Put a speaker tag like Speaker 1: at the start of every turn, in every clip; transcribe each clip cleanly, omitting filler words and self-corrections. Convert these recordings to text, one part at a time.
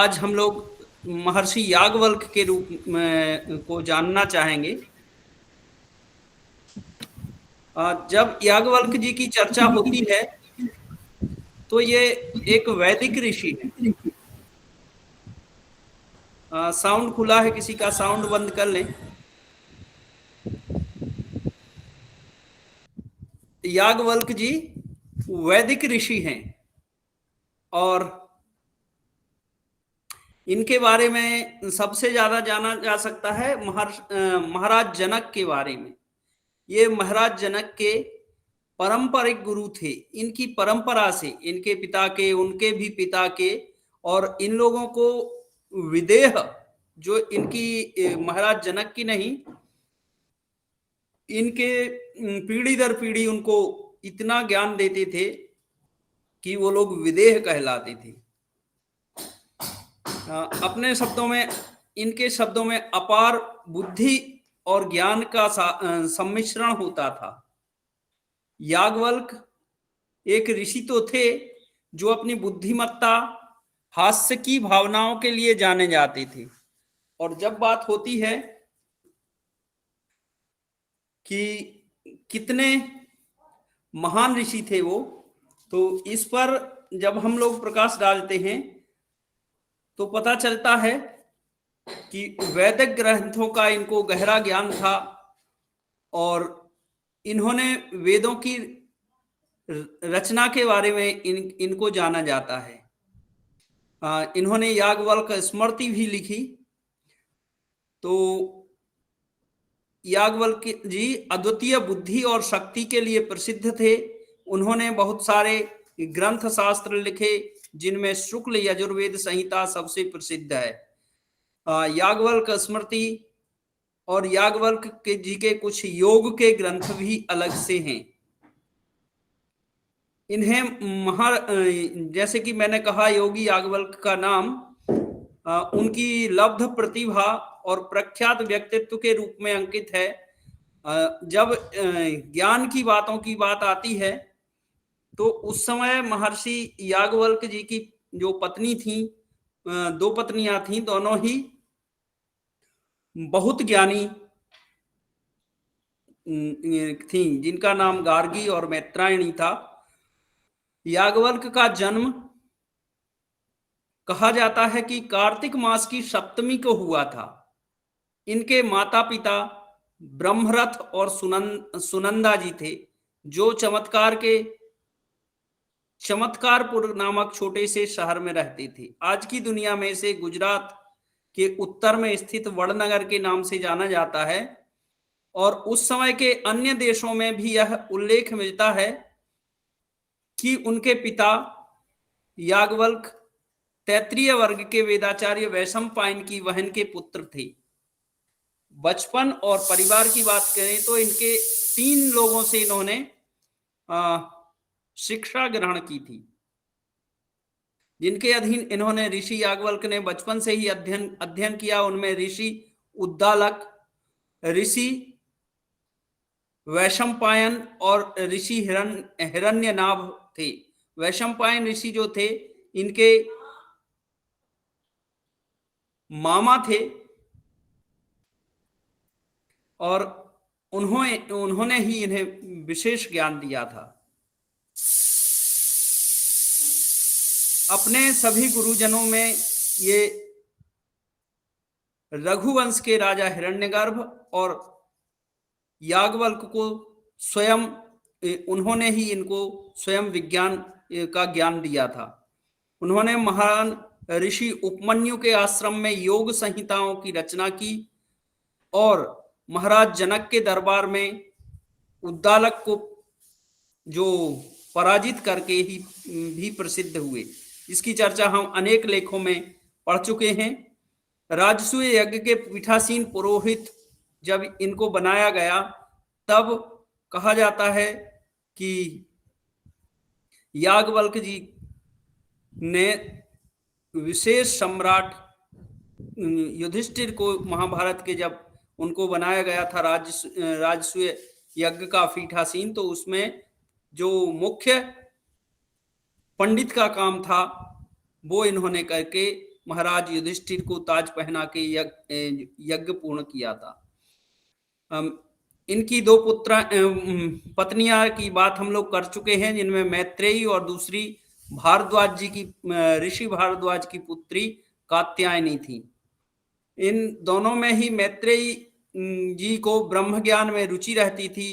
Speaker 1: आज हम लोग महर्षि याज्ञवल्क्य के रूप में को जानना चाहेंगे। जब याज्ञवल्क्य जी की चर्चा होती है तो ये एक वैदिक ऋषि है। साउंड खुला है, किसी का साउंड बंद कर लें। याज्ञवल्क्य जी वैदिक ऋषि हैं और इनके बारे में सबसे ज्यादा जाना जा सकता है महाराज जनक के बारे में। ये महाराज जनक के पारंपरिक गुरु थे। इनकी परंपरा से इनके पिता के, उनके भी पिता के, और इन लोगों को विदेह, जो इनकी महाराज जनक की नहीं, इनके पीढ़ी दर पीढ़ी उनको इतना ज्ञान देते थे कि वो लोग विदेह कहलाते थे। अपने शब्दों में, इनके शब्दों में अपार बुद्धि और ज्ञान का सम्मिश्रण होता था। याज्ञवल्क्य एक ऋषि तो थे जो अपनी बुद्धिमत्ता, हास्य की भावनाओं के लिए जाने जाते थे। और जब बात होती है कि कितने महान ऋषि थे वो, तो इस पर जब हम लोग प्रकाश डालते हैं तो पता चलता है कि वैदिक ग्रंथों का इनको गहरा ज्ञान था और इन्होंने वेदों की रचना के बारे में इनको जाना जाता है। इन्होंने याज्ञवल्क्य स्मृति भी लिखी। तो याज्ञवल्क्य जी अद्वितीय बुद्धि और शक्ति के लिए प्रसिद्ध थे। उन्होंने बहुत सारे ग्रंथ शास्त्र लिखे जिनमें शुक्ल यजुर्वेद संहिता सबसे प्रसिद्ध है। याज्ञवल्क्य स्मृति और याज्ञवल्क्य जी के कुछ योग के ग्रंथ भी अलग से हैं। इन्हें जैसे कि मैंने कहा, योगी याज्ञवल्क्य का नाम उनकी लब्ध प्रतिभा और प्रख्यात व्यक्तित्व के रूप में अंकित है। जब ज्ञान की बातों की बात आती है तो उस समय महर्षि याज्ञवल्क्य जी की जो पत्नी थी, दो पत्नियां थीं, दोनों ही बहुत ज्ञानी थीं, जिनका नाम गार्गी और मैत्रायणी था। याज्ञवल्क्य का जन्म कहा जाता है कि कार्तिक मास की सप्तमी को हुआ था। इनके माता पिता ब्रह्मरथ और सुनंदा जी थे, जो चमत्कारपुर नामक छोटे से शहर में रहते थे। आज की दुनिया में से गुजरात के उत्तर में स्थित वडनगर के नाम से जाना जाता है। और उस समय के अन्य देशों में भी यह उल्लेख मिलता है कि उनके पिता याज्ञवल्क्य तैत्रीय वर्ग के वेदाचार्य वैशंपायन की बहन के पुत्र थे। बचपन और परिवार की बात करें तो इनके 3 लोगों से इन्होंने शिक्षा ग्रहण की थी, जिनके अधीन इन्होंने ऋषि याज्ञवल्क्य ने बचपन से ही अध्ययन किया। उनमें ऋषि उद्दालक, ऋषि वैशंपायन और ऋषि हिरण्यनाभ थे। वैशंपायन ऋषि जो थे, इनके मामा थे और उन्होंने ही इन्हें विशेष ज्ञान दिया था। अपने सभी गुरुजनों में ये रघुवंश के राजा हिरण्यगर्भ और याज्ञवल्क्य को स्वयं, उन्होंने ही इनको स्वयं विज्ञान का ज्ञान दिया था। उन्होंने महान ऋषि उपमन्यु के आश्रम में योग संहिताओं की रचना की और महाराज जनक के दरबार में उद्दालक को जो पराजित करके ही भी प्रसिद्ध हुए। इसकी चर्चा हम अनेक लेखों में पढ़ चुके हैं। राजसूय यज्ञ के पीठासीन पुरोहित जब इनको बनाया गया, तब कहा जाता है कि याज्ञवल्क्य जी ने विशेष सम्राट युधिष्ठिर को, महाभारत के जब उनको बनाया गया था राजसूय यज्ञ का पीठासीन, तो उसमें जो मुख्य पंडित का काम था वो इन्होंने करके महाराज युधिष्ठिर को ताज पहना के यज्ञ पूर्ण किया था। इनकी दो पत्नियां की बात हम लोग कर चुके हैं, जिनमें मैत्रेयी और दूसरी भारद्वाज जी की, ऋषि भारद्वाज की पुत्री कात्यायनी थी। इन दोनों में ही मैत्रेयी जी को ब्रह्म ज्ञान में रुचि रहती थी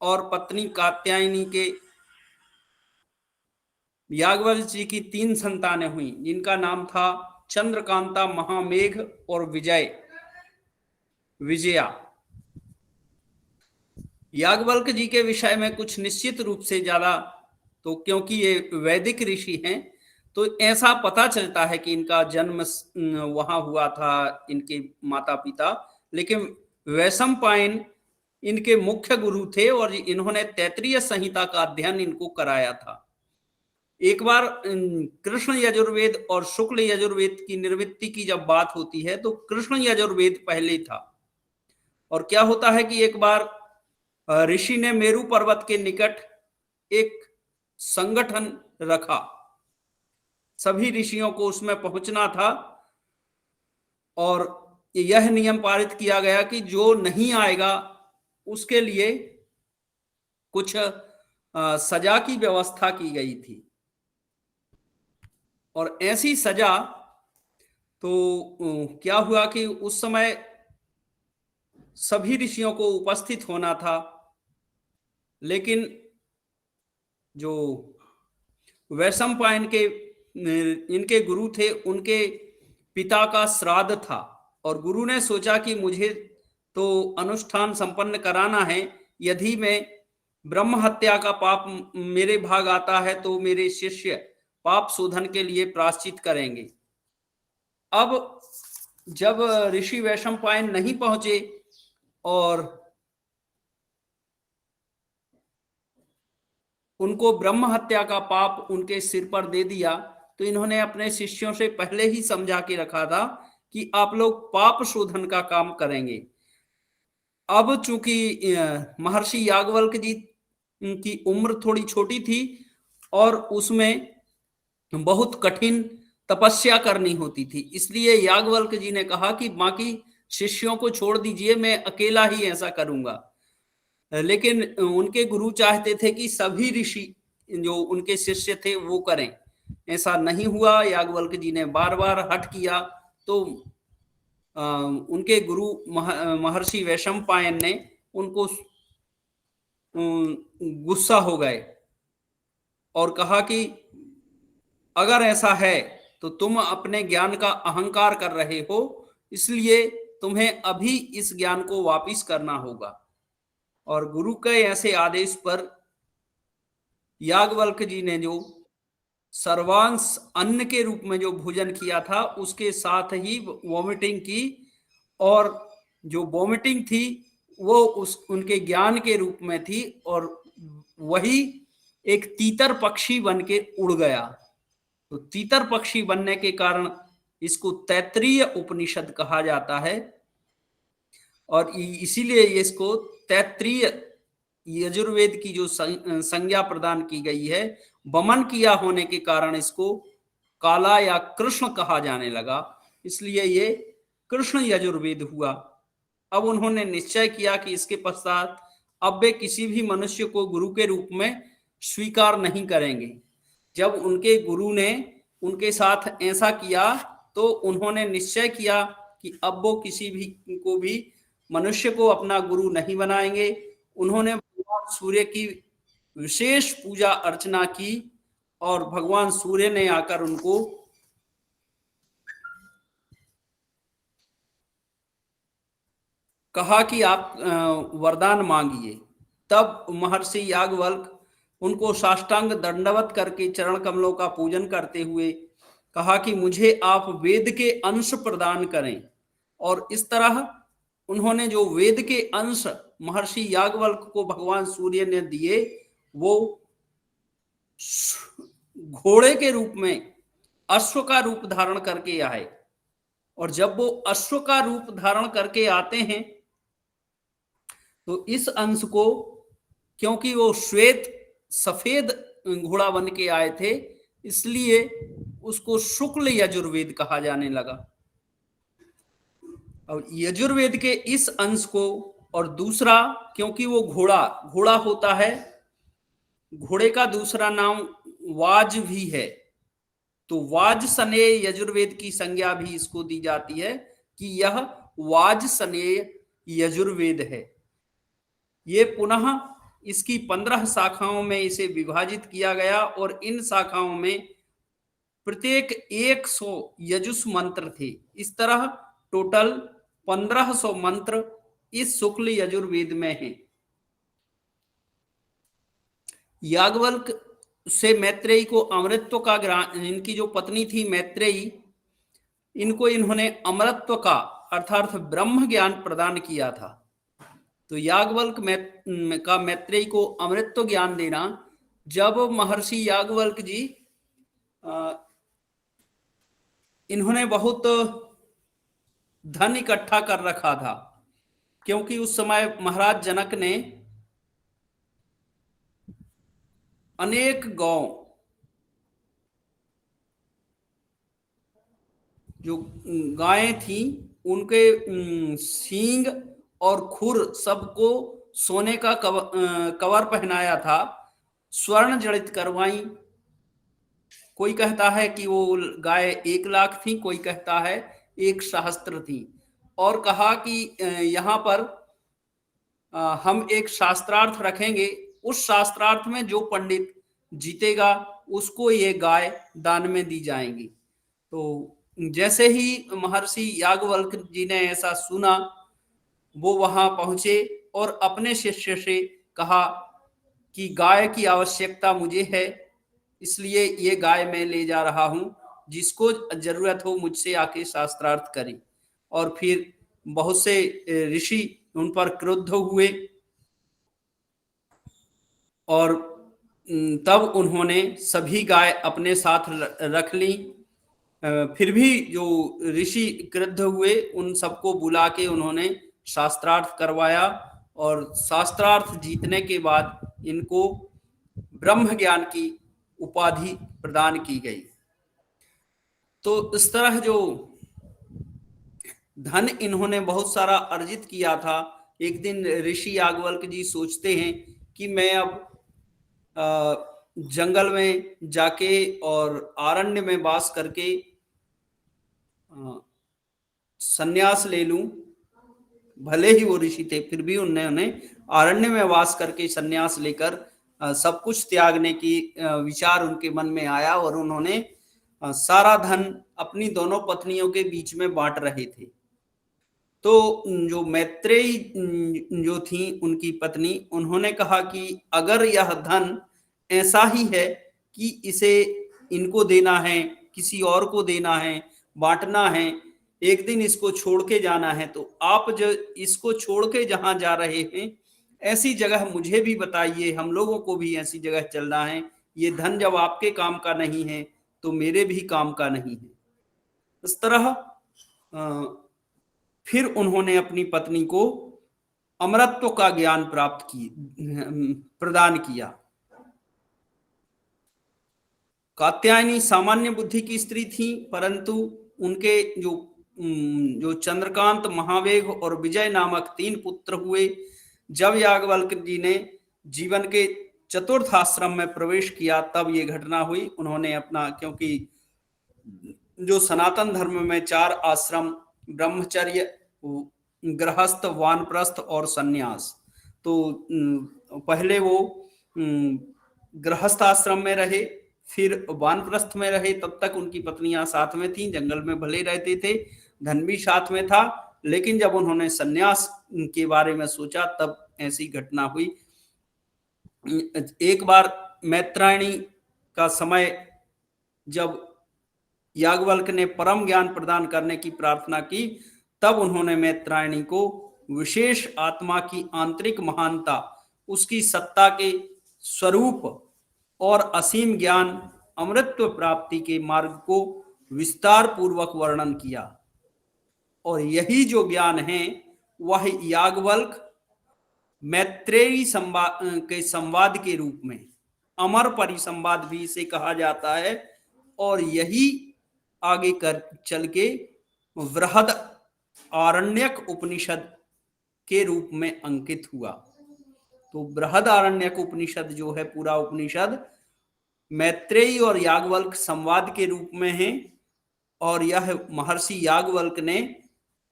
Speaker 1: और पत्नी कात्यायनी के याज्ञवल्क्य जी की 3 संतानें हुई, जिनका नाम था चंद्रकांता, महामेघ और विजया। याज्ञवल्क्य जी के विषय में कुछ निश्चित रूप से ज्यादा, तो क्योंकि ये वैदिक ऋषि हैं, तो ऐसा पता चलता है कि इनका जन्म वहां हुआ था, इनके माता पिता, लेकिन वैशंपायन इनके मुख्य गुरु थे और इन्होंने तैत्तिरीय संहिता का अध्ययन इनको कराया था। एक बार कृष्ण यजुर्वेद और शुक्ल यजुर्वेद की निर्वृत्ति की जब बात होती है तो कृष्ण यजुर्वेद पहले था। और क्या होता है कि एक बार ऋषि ने मेरू पर्वत के निकट एक संगठन रखा, सभी ऋषियों को उसमें पहुंचना था और यह नियम पारित किया गया कि जो नहीं आएगा उसके लिए कुछ सजा की व्यवस्था की गई थी। और ऐसी सजा, तो क्या हुआ कि उस समय सभी ऋषियों को उपस्थित होना था, लेकिन जो वैशंपायन के इनके गुरु थे, उनके पिता का श्राद्ध था और गुरु ने सोचा कि मुझे तो अनुष्ठान संपन्न कराना है, यदि मैं ब्रह्म हत्या का पाप मेरे भाग आता है तो मेरे शिष्य पाप शोधन के लिए प्रायश्चित करेंगे। अब जब ऋषि वैशंपायन नहीं पहुंचे और उनको ब्रह्म हत्या का पाप उनके सिर पर दे दिया, तो इन्होंने अपने शिष्यों से पहले ही समझा के रखा था कि आप लोग पाप शोधन का काम करेंगे। अब चूंकि महर्षि याज्ञवल्क्य जी की उम्र थोड़ी छोटी थी और उसमें बहुत कठिन तपस्या करनी होती थी, इसलिए याज्ञवल्क्य जी ने कहा कि बाकी शिष्यों को छोड़ दीजिए, मैं अकेला ही ऐसा करूंगा। लेकिन उनके गुरु चाहते थे कि सभी ऋषि जो उनके शिष्य थे वो करें। ऐसा नहीं हुआ, याज्ञवल्क्य जी ने बार बार हठ किया, तो उनके गुरु महर्षि वैशंपायन ने उनको गुस्सा हो गए और कहा कि अगर ऐसा है तो तुम अपने ज्ञान का अहंकार कर रहे हो, इसलिए तुम्हें अभी इस ज्ञान को वापिस करना होगा। और गुरु के ऐसे आदेश पर याज्ञवल्क्य जी ने जो सर्वांश अन्न के रूप में जो भोजन किया था, उसके साथ ही वॉमिटिंग की, और जो वॉमिटिंग थी वो उनके ज्ञान के रूप में थी, और वही एक तीतर पक्षी बन के उड़ गया। तो तीतर पक्षी बनने के कारण इसको तैत्तिरीय उपनिषद कहा जाता है, और इसीलिए इसको तैत्तिरीय यजुर्वेद की जो संज्ञा प्रदान की गई है, वमन किया होने के कारण इसको काला या कृष्ण कहा जाने लगा, इसलिए ये कृष्ण यजुर्वेद हुआ। अब उन्होंने निश्चय किया कि इसके पश्चात अब वे किसी भी मनुष्य को गुरु के रूप में स्वीकार नहीं करेंगे। जब उनके गुरु ने उनके साथ ऐसा किया तो उन्होंने निश्चय किया कि अब वो किसी भी को भी मनुष्य को अपना गुरु नहीं बनाएंगे। उन्होंने भगवान सूर्य की विशेष पूजा अर्चना की और भगवान सूर्य ने आकर उनको कहा कि आप वरदान मांगिए। तब महर्षि याज्ञवल्क्य उनको साष्टांग दंडवत करके चरण कमलों का पूजन करते हुए कहा कि मुझे आप वेद के अंश प्रदान करें। और इस तरह उन्होंने जो वेद के अंश महर्षि याज्ञवल्क्य को भगवान सूर्य ने दिए, वो घोड़े के रूप में अश्व का रूप धारण करके आए। और जब वो अश्व का रूप धारण करके आते हैं तो इस अंश को, क्योंकि वो श्वेत सफेद घोड़ा बन के आए थे, इसलिए उसको शुक्ल यजुर्वेद कहा जाने लगा। अब यजुर्वेद के इस अंश को, और दूसरा, क्योंकि वो घोड़ा घोड़ा होता है, घोड़े का दूसरा नाम वाज भी है, तो वाज सने यजुर्वेद की संज्ञा भी इसको दी जाती है कि यह वाज सने यजुर्वेद है। ये पुनः इसकी 15 शाखाओं में इसे विभाजित किया गया और इन शाखाओं में प्रत्येक 100 यजुष मंत्र थे। इस तरह टोटल 1500 मंत्र इस शुक्ल यजुर्वेद में हैं। याज्ञवल्क्य से मैत्रेयी को अमृतत्व का ज्ञान, इनकी जो पत्नी थी मैत्रेयी, इनको इन्होंने अमृतत्व का अर्थात ब्रह्म ज्ञान प्रदान किया था। तो याज्ञवल्क्य का मैत्रेयी को अमृतत्व ज्ञान देना, जब महर्षि याज्ञवल्क्य जी इन्होंने बहुत धन इकट्ठा कर रखा था, क्योंकि उस समय महाराज जनक ने अनेक गांव, जो गायें थी, उनके सींग और खुर सबको सोने का कवर पहनाया था, स्वर्ण जड़ित करवाई। कोई कहता है कि वो गाय 1 लाख थी, कोई कहता है 1 सहस्त्र थी, और कहा कि यहाँ पर हम एक शास्त्रार्थ रखेंगे, उस शास्त्रार्थ में जो पंडित जीतेगा उसको ये गाय दान में दी जाएंगी। तो जैसे ही महर्षि याज्ञवल्क्य जी ने ऐसा सुना, वो वहां पहुंचे और अपने शिष्य से कहा कि गाय की आवश्यकता मुझे है, इसलिए ये गाय मैं ले जा रहा हूं, जिसको जरूरत हो मुझसे आके शास्त्रार्थ करे। और फिर बहुत से ऋषि उन पर क्रुद्ध हुए और तब उन्होंने सभी गाय अपने साथ रख ली। फिर भी जो ऋषि क्रुद्ध हुए, उन सबको बुला के उन्होंने शास्त्रार्थ करवाया, और शास्त्रार्थ जीतने के बाद इनको ब्रह्म ज्ञान की उपाधि प्रदान की गई। तो इस तरह जो धन इन्होंने बहुत सारा अर्जित किया था, एक दिन ऋषि याज्ञवल्क्य जी सोचते हैं कि मैं अब जंगल में जाके और आरण्य में वास करके सन्यास ले लूं। भले ही वो ऋषि थे, फिर भी उन्होंने आरण्य में वास करके सन्यास लेकर सब कुछ त्यागने की विचार उनके मन में आया, और उन्होंने सारा धन अपनी दोनों पत्नियों के बीच में बांट रहे थे। तो जो मैत्रेयी जो थी उनकी पत्नी, उन्होंने कहा कि अगर यह धन ऐसा ही है कि इसे इनको देना है, किसी और को देना है, बांटना है, एक दिन इसको छोड़ के जाना है, तो आप जो इसको छोड़ के जहां जा रहे हैं ऐसी जगह मुझे भी बताइए, हम लोगों को भी ऐसी जगह चलना है। ये धन जब आपके काम का नहीं है तो मेरे भी काम का नहीं है। इस तरह फिर उन्होंने अपनी पत्नी को अमरत्व का ज्ञान प्रदान किया। कात्यायनी सामान्य बुद्धि की स्त्री थी, परंतु उनके जो चंद्रकांत, महावेग और विजय नामक 3 पुत्र हुए। जब याज्ञवल्क्य जी ने जीवन के चतुर्थ आश्रम में प्रवेश किया तब ये घटना हुई। उन्होंने अपना, क्योंकि जो सनातन धर्म में 4 आश्रम, ब्रह्मचर्य, गृहस्थ, वानप्रस्थ और सन्यास, तो पहले वो गृहस्थ आश्रम में रहे, फिर वानप्रस्थ में रहे। तब तक उनकी पत्नियां साथ में थीं, जंगल में भले रहते थे, धन भी साथ में था, लेकिन जब उन्होंने सन्यास के बारे में सोचा तब ऐसी घटना हुई। एक बार मैत्रायणी का समय जब याज्ञवल्क्य ने परम ज्ञान प्रदान करने की प्रार्थना की, तब उन्होंने मैत्रायणी को विशेष आत्मा की आंतरिक महानता, उसकी सत्ता के स्वरूप और असीम ज्ञान, अमृतत्व प्राप्ति के मार्ग को विस्तार पूर्वक वर्णन किया। और यही जो ज्ञान है वह याज्ञवल्क्य मैत्रेयी के संवाद के रूप में, अमर परिसंवाद भी इसे कहा जाता है, और यही आगे कर चल के बृहद आरण्यक उपनिषद के रूप में अंकित हुआ। तो बृहद आरण्यक उपनिषद जो है, पूरा उपनिषद मैत्रेयी और याज्ञवल्क्य संवाद के रूप में है, और यह महर्षि याज्ञवल्क्य ने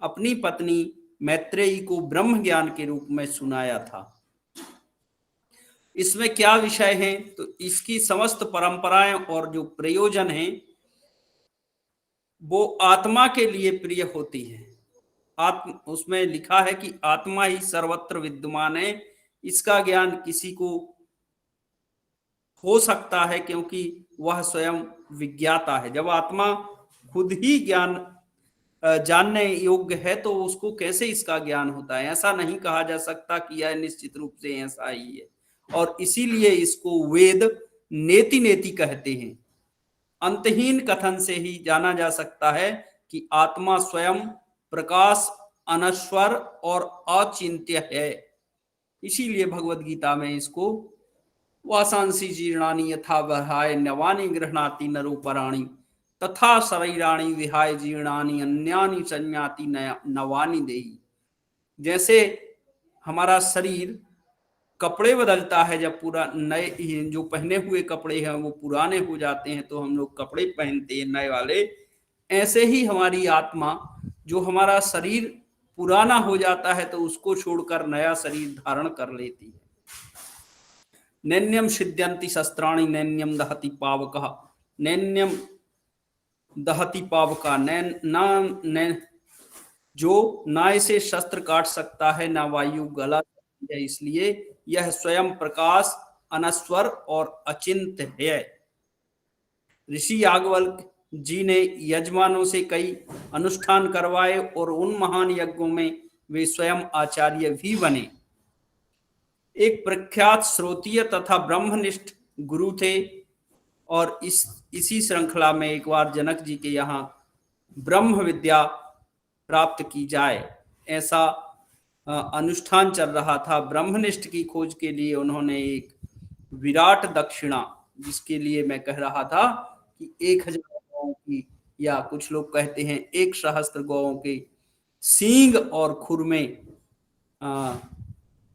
Speaker 1: अपनी पत्नी मैत्रेयी को ब्रह्म ज्ञान के रूप में सुनाया था। इसमें क्या विषय है, तो इसकी समस्त परंपराएं और जो प्रयोजन है वो आत्मा के लिए प्रिय होती है। उसमें लिखा है कि आत्मा ही सर्वत्र विद्यमान है, इसका ज्ञान किसी को हो सकता है क्योंकि वह स्वयं विज्ञाता है। जब आत्मा खुद ही ज्ञान जानने योग्य है तो उसको कैसे इसका ज्ञान होता है? ऐसा नहीं कहा जा सकता कि यह निश्चित रूप से ऐसा ही है, और इसीलिए इसको वेद नेति नेति कहते हैं। अंतहीन कथन से ही जाना जा सकता है कि आत्मा स्वयं प्रकाश, अनश्वर और अचिंत्य है। इसीलिए भगवद गीता में इसको वासांसी जीर्णानि यथा विहाय नवानि गृह्णाति नरोपराणि तथा शरीराणि विहाय जीर्णानि अन्यानि संयाति नवानि देहि। जैसे हमारा शरीर कपड़े बदलता है, जब पूरा नए जो पहने हुए कपड़े हैं वो पुराने हो जाते हैं तो हम लोग कपड़े पहनते हैं नए वाले, ऐसे ही हमारी आत्मा, जो हमारा शरीर पुराना हो जाता है तो उसको छोड़कर नया शरीर धारण कर लेती है। नैन्यम सिद्ध्यन्ति शस्त्राणि नैन्यम दहति पावकः, नैन्यम दहति पावका, जो ना इसे शस्त्र काट सकता है ना वायु गला है, इसलिए यह स्वयं प्रकाश, अनस्वर और अचिंत्य है। ऋषि याज्ञवल्क्य जी ने यजमानों से कई अनुष्ठान करवाए और उन महान यज्ञों में वे स्वयं आचार्य भी बने। एक प्रख्यात श्रोतीय तथा ब्रह्मनिष्ठ गुरु थे, और इसी श्रृंखला में एक बार जनक जी के यहाँ ब्रह्म विद्या प्राप्त की जाए, ऐसा अनुष्ठान चल रहा था। ब्रह्मनिष्ठ की खोज के लिए उन्होंने एक विराट दक्षिणा, जिसके लिए मैं कह रहा था कि 1000 गौओं की, या कुछ लोग कहते हैं 1 सहस्त्र गौओं के सींग और खुर में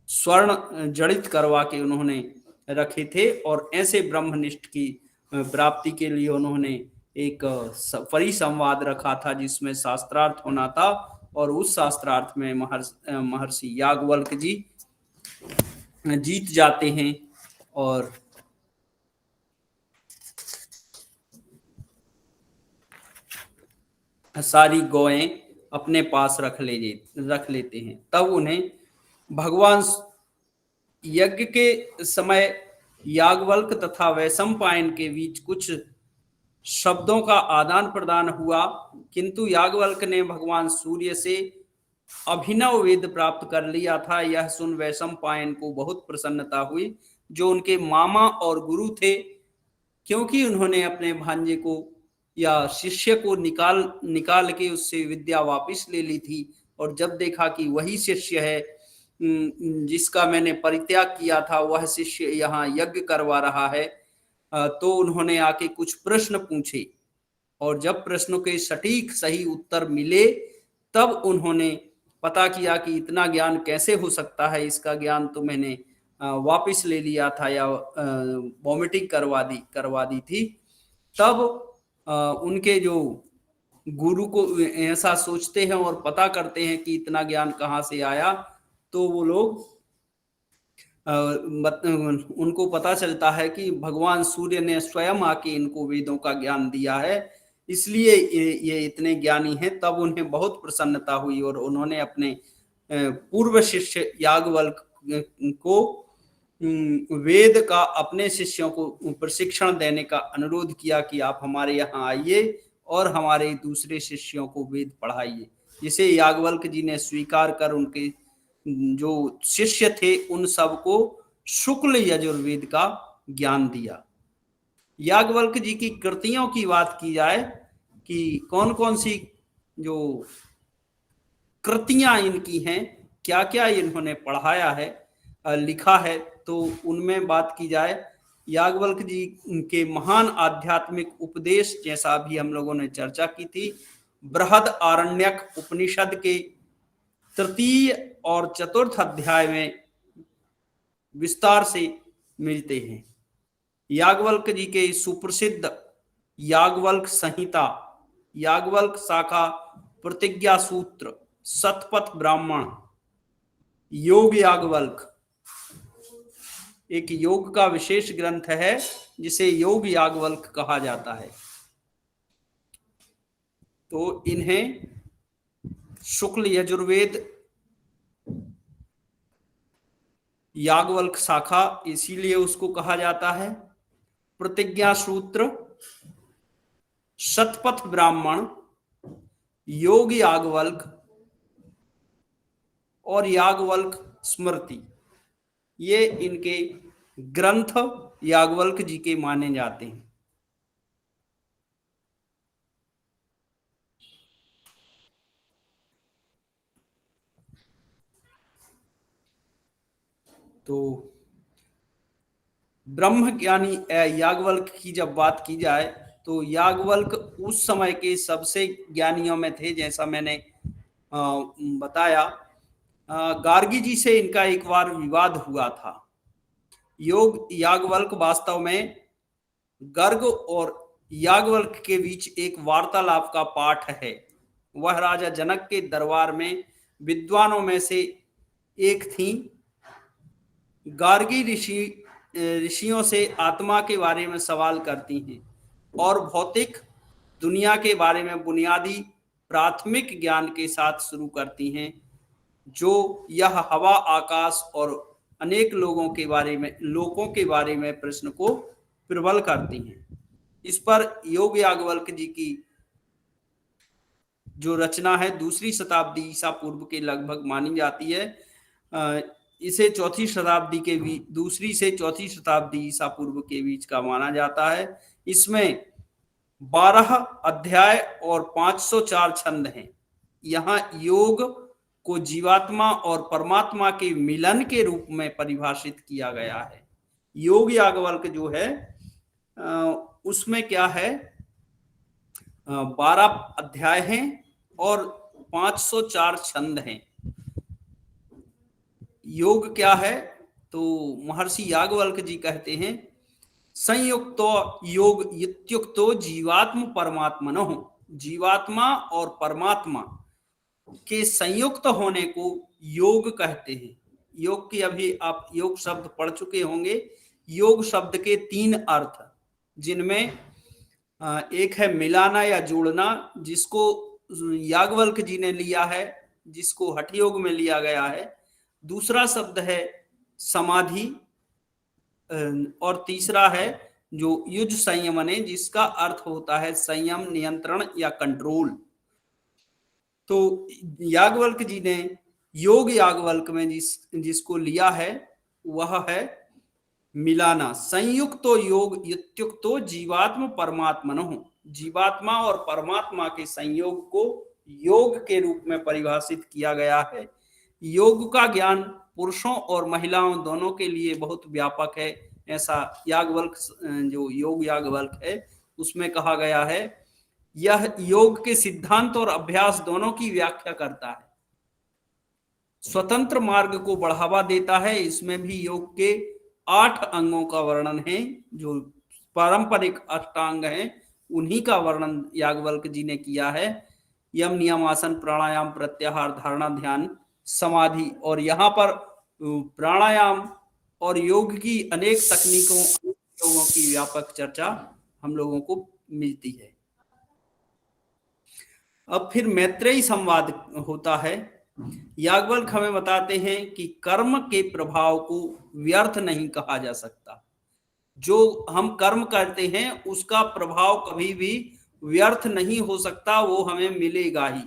Speaker 1: स्वर्ण जड़ित करवा के उन्होंने रखे थे, और ऐसे ब्रह्मनिष्ठ की प्राप्ति के लिए उन्होंने एक परिसंवाद रखा था जिसमें शास्त्रार्थ होना था, और उस शास्त्रार्थ में महर्षि याज्ञवल्क्य जी जीत जाते हैं और सारी गौएं अपने पास रख लेते हैं। तब उन्हें भगवान यज्ञ के समय याज्ञवल्क्य तथा वैशंपायन के बीच कुछ शब्दों का आदान प्रदान हुआ, किंतु याज्ञवल्क्य ने भगवान सूर्य से अभिनव वेद प्राप्त कर लिया था। यह सुन वैशंपायन को बहुत प्रसन्नता हुई, जो उनके मामा और गुरु थे, क्योंकि उन्होंने अपने भांजे को या शिष्य को निकाल के उससे विद्या वापस ले ली थी, और जब देखा कि वही शिष्य है जिसका मैंने परित्याग किया था, वह शिष्य यहाँ यज्ञ करवा रहा है, तो उन्होंने आके कुछ प्रश्न पूछे, और जब प्रश्नों के सटीक सही उत्तर मिले तब उन्होंने पता किया कि इतना ज्ञान कैसे हो सकता है, इसका ज्ञान तो मैंने वापस ले लिया था या वॉमिटिंग करवा दी थी। तब उनके जो गुरु को ऐसा सोचते हैं और पता करते हैं कि इतना ज्ञान कहाँ से आया, तो वो लोग उनको पता चलता है कि भगवान सूर्य ने स्वयं आके इनको वेदों का ज्ञान दिया है, इसलिए ये इतने ज्ञानी हैं। तब उन्हें बहुत प्रसन्नता हुई और उन्होंने अपने पूर्व शिष्य याज्ञवल्क्य को वेद का अपने शिष्यों को प्रशिक्षण देने का अनुरोध किया कि आप हमारे यहाँ आइए और हमारे दूसरे शिष्यों को वेद पढ़ाइए, जिसे याज्ञवल्क्य जी ने स्वीकार कर उनके जो शिष्य थे उन सबको शुक्ल यजुर्वेद का ज्ञान दिया। याज्ञवल्क्य जी की कृतियों की बात की जाए कि कौन कौन सी जो कृतियां इनकी हैं, क्या क्या इन्होंने पढ़ाया है, लिखा है, तो उनमें बात की जाए याज्ञवल्क्य जी के महान आध्यात्मिक उपदेश, जैसा भी हम लोगों ने चर्चा की थी, बृहद आरण्यक उपनिषद के तृतीय और चतुर्थ अध्याय में विस्तार से मिलते हैं। याज्ञवल्क्य जी के सुप्रसिद्ध याज्ञवल्क्य संहिता, याज्ञवल्क्य शाखा प्रतिज्ञा सूत्र, शतपथ ब्राह्मण, योग याज्ञवल्क्य एक योग का विशेष ग्रंथ है जिसे योग याज्ञवल्क्य कहा जाता है। तो इन्हें शुक्ल यजुर्वेद याज्ञवल्क्य शाखा इसीलिए उसको कहा जाता है। प्रतिज्ञा सूत्र, शतपथ ब्राह्मण, योग याज्ञवल्क्य और याज्ञवल्क्य स्मृति, ये इनके ग्रंथ याज्ञवल्क्य जी के माने जाते हैं। तो ब्रह्म ज्ञानी याज्ञवल्क्य की जब बात की जाए तो याज्ञवल्क्य उस समय के सबसे ज्ञानियों में थे। जैसा मैंने बताया, गार्गी जी से इनका एक बार विवाद हुआ था। योग याज्ञवल्क्य वास्तव में गर्ग और याज्ञवल्क्य के बीच एक वार्तालाप का पाठ है। वह राजा जनक के दरबार में विद्वानों में से एक थी। गार्गी ऋषियों से आत्मा के बारे में सवाल करती हैं और भौतिक दुनिया के बारे में बुनियादी प्राथमिक ज्ञान के साथ शुरू करती हैं, जो यह हवा, आकाश और अनेक लोगों के बारे में प्रश्न को प्रबल करती हैं। इस पर योग याज्ञवल्क्य जी की जो रचना है दूसरी शताब्दी ईसा पूर्व के लगभग मानी जाती है। इसे दूसरी से चौथी शताब्दी ईसा पूर्व के बीच का माना जाता है। इसमें 12 अध्याय और 504 छंद हैं। यहाँ योग को जीवात्मा और परमात्मा के मिलन के रूप में परिभाषित किया गया है। योग याज्ञवल्क्य जो है उसमें क्या है, 12 अध्याय हैं और 504 छंद हैं। योग क्या है, तो महर्षि याज्ञवल्क्य जी कहते हैं, संयुक्तो योग इत्युक्तो जीवात्म परमात्मनोः, जीवात्मा और परमात्मा के संयुक्त होने को योग कहते हैं। योग की अभी आप योग शब्द पढ़ चुके होंगे। योग शब्द के 3 अर्थ, जिनमें एक है मिलाना या जोड़ना, जिसको याज्ञवल्क्य जी ने लिया है, जिसको हठ योग में लिया गया है। दूसरा शब्द है समाधि और तीसरा है जो युज संयमने, जिसका अर्थ होता है संयम, नियंत्रण या कंट्रोल। तो याज्ञवल्क्य जी ने योग याज्ञवल्क्य में जिसको लिया है वह है मिलाना। संयुक्तो योग इत्युक्तो जीवात्म परमात्मनोः, जीवात्मा और परमात्मा के संयोग को योग के रूप में परिभाषित किया गया है। योग का ज्ञान पुरुषों और महिलाओं दोनों के लिए बहुत व्यापक है, ऐसा याज्ञवल्क्य जो योग याज्ञवल्क्य है उसमें कहा गया है। यह योग के सिद्धांत और अभ्यास दोनों की व्याख्या करता है, स्वतंत्र मार्ग को बढ़ावा देता है। इसमें भी योग के 8 अंगों का वर्णन है, जो पारंपरिक अष्टांग हैं उन्हीं का वर्णन याज्ञवल्क्य जी ने किया है। यम, नियम, आसन, प्राणायाम, प्रत्याहार, धारणा, ध्यान, समाधि। और यहाँ पर प्राणायाम और योग की अनेक तकनीकों, योगों की व्यापक चर्चा हम लोगों को मिलती है। अब फिर मैत्रेयी संवाद होता है। याज्ञवल्क्य हमें बताते हैं कि कर्म के प्रभाव को व्यर्थ नहीं कहा जा सकता। जो हम कर्म करते हैं उसका प्रभाव कभी भी व्यर्थ नहीं हो सकता, वो हमें मिलेगा ही।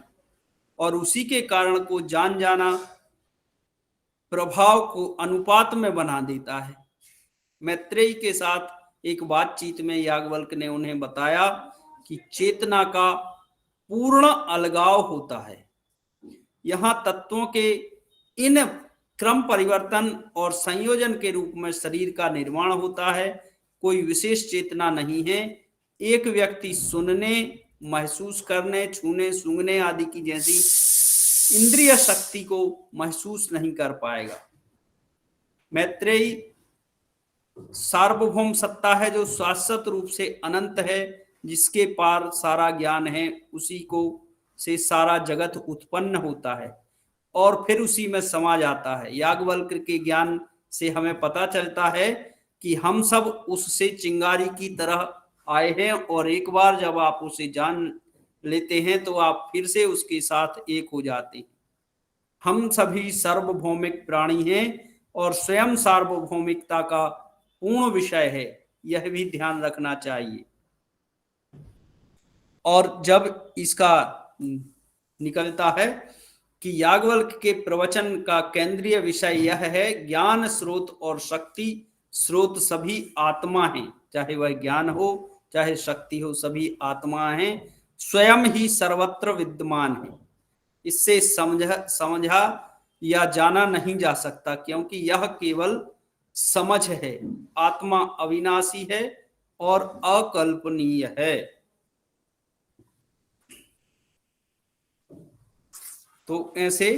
Speaker 1: और उसी के कारण को जान जाना प्रभाव को अनुपात में बना देता है। मैत्रेयी के साथ एक बातचीत में याज्ञवल्क्य ने उन्हें बताया कि चेतना का पूर्ण अलगाव होता है। यहाँ तत्वों के इन क्रम परिवर्तन और संयोजन के रूप में शरीर का निर्माण होता है। कोई विशेष चेतना नहीं है। एक व्यक्ति सुनने, महसूस करने, छूने, सूंघने आदि की जैसी इंद्रिय शक्ति को महसूस नहीं कर पाएगा। मैत्रेयी सार्वभौम सत्ता है जो शाश्वत रूप से अनंत है, जिसके पार सारा ज्ञान है, उसी को से सारा जगत उत्पन्न होता है और फिर उसी में समा जाता है। याज्ञवल्क्य के ज्ञान से हमें पता चलता है कि हम सब उससे चिंगारी की तरह आए हैं और एक बार जब आप उसे जान लेते हैं तो आप फिर से उसके साथ एक हो जाते हैं। हम सभी सार्वभौमिक प्राणी हैं और स्वयं सार्वभौमिकता का पूर्ण विषय है, यह भी ध्यान रखना चाहिए। और जब इसका निकलता है कि याज्ञवल्क्य के प्रवचन का केंद्रीय विषय यह है, ज्ञान स्रोत और शक्ति स्रोत सभी आत्मा हैं, चाहे वह ज्ञान हो चाहे शक्ति हो, सभी आत्मा हैं, स्वयं ही सर्वत्र विद्यमान है। इससे समझा या जाना नहीं जा सकता, क्योंकि यह केवल समझ है। आत्मा अविनाशी है और अकल्पनीय है। तो ऐसे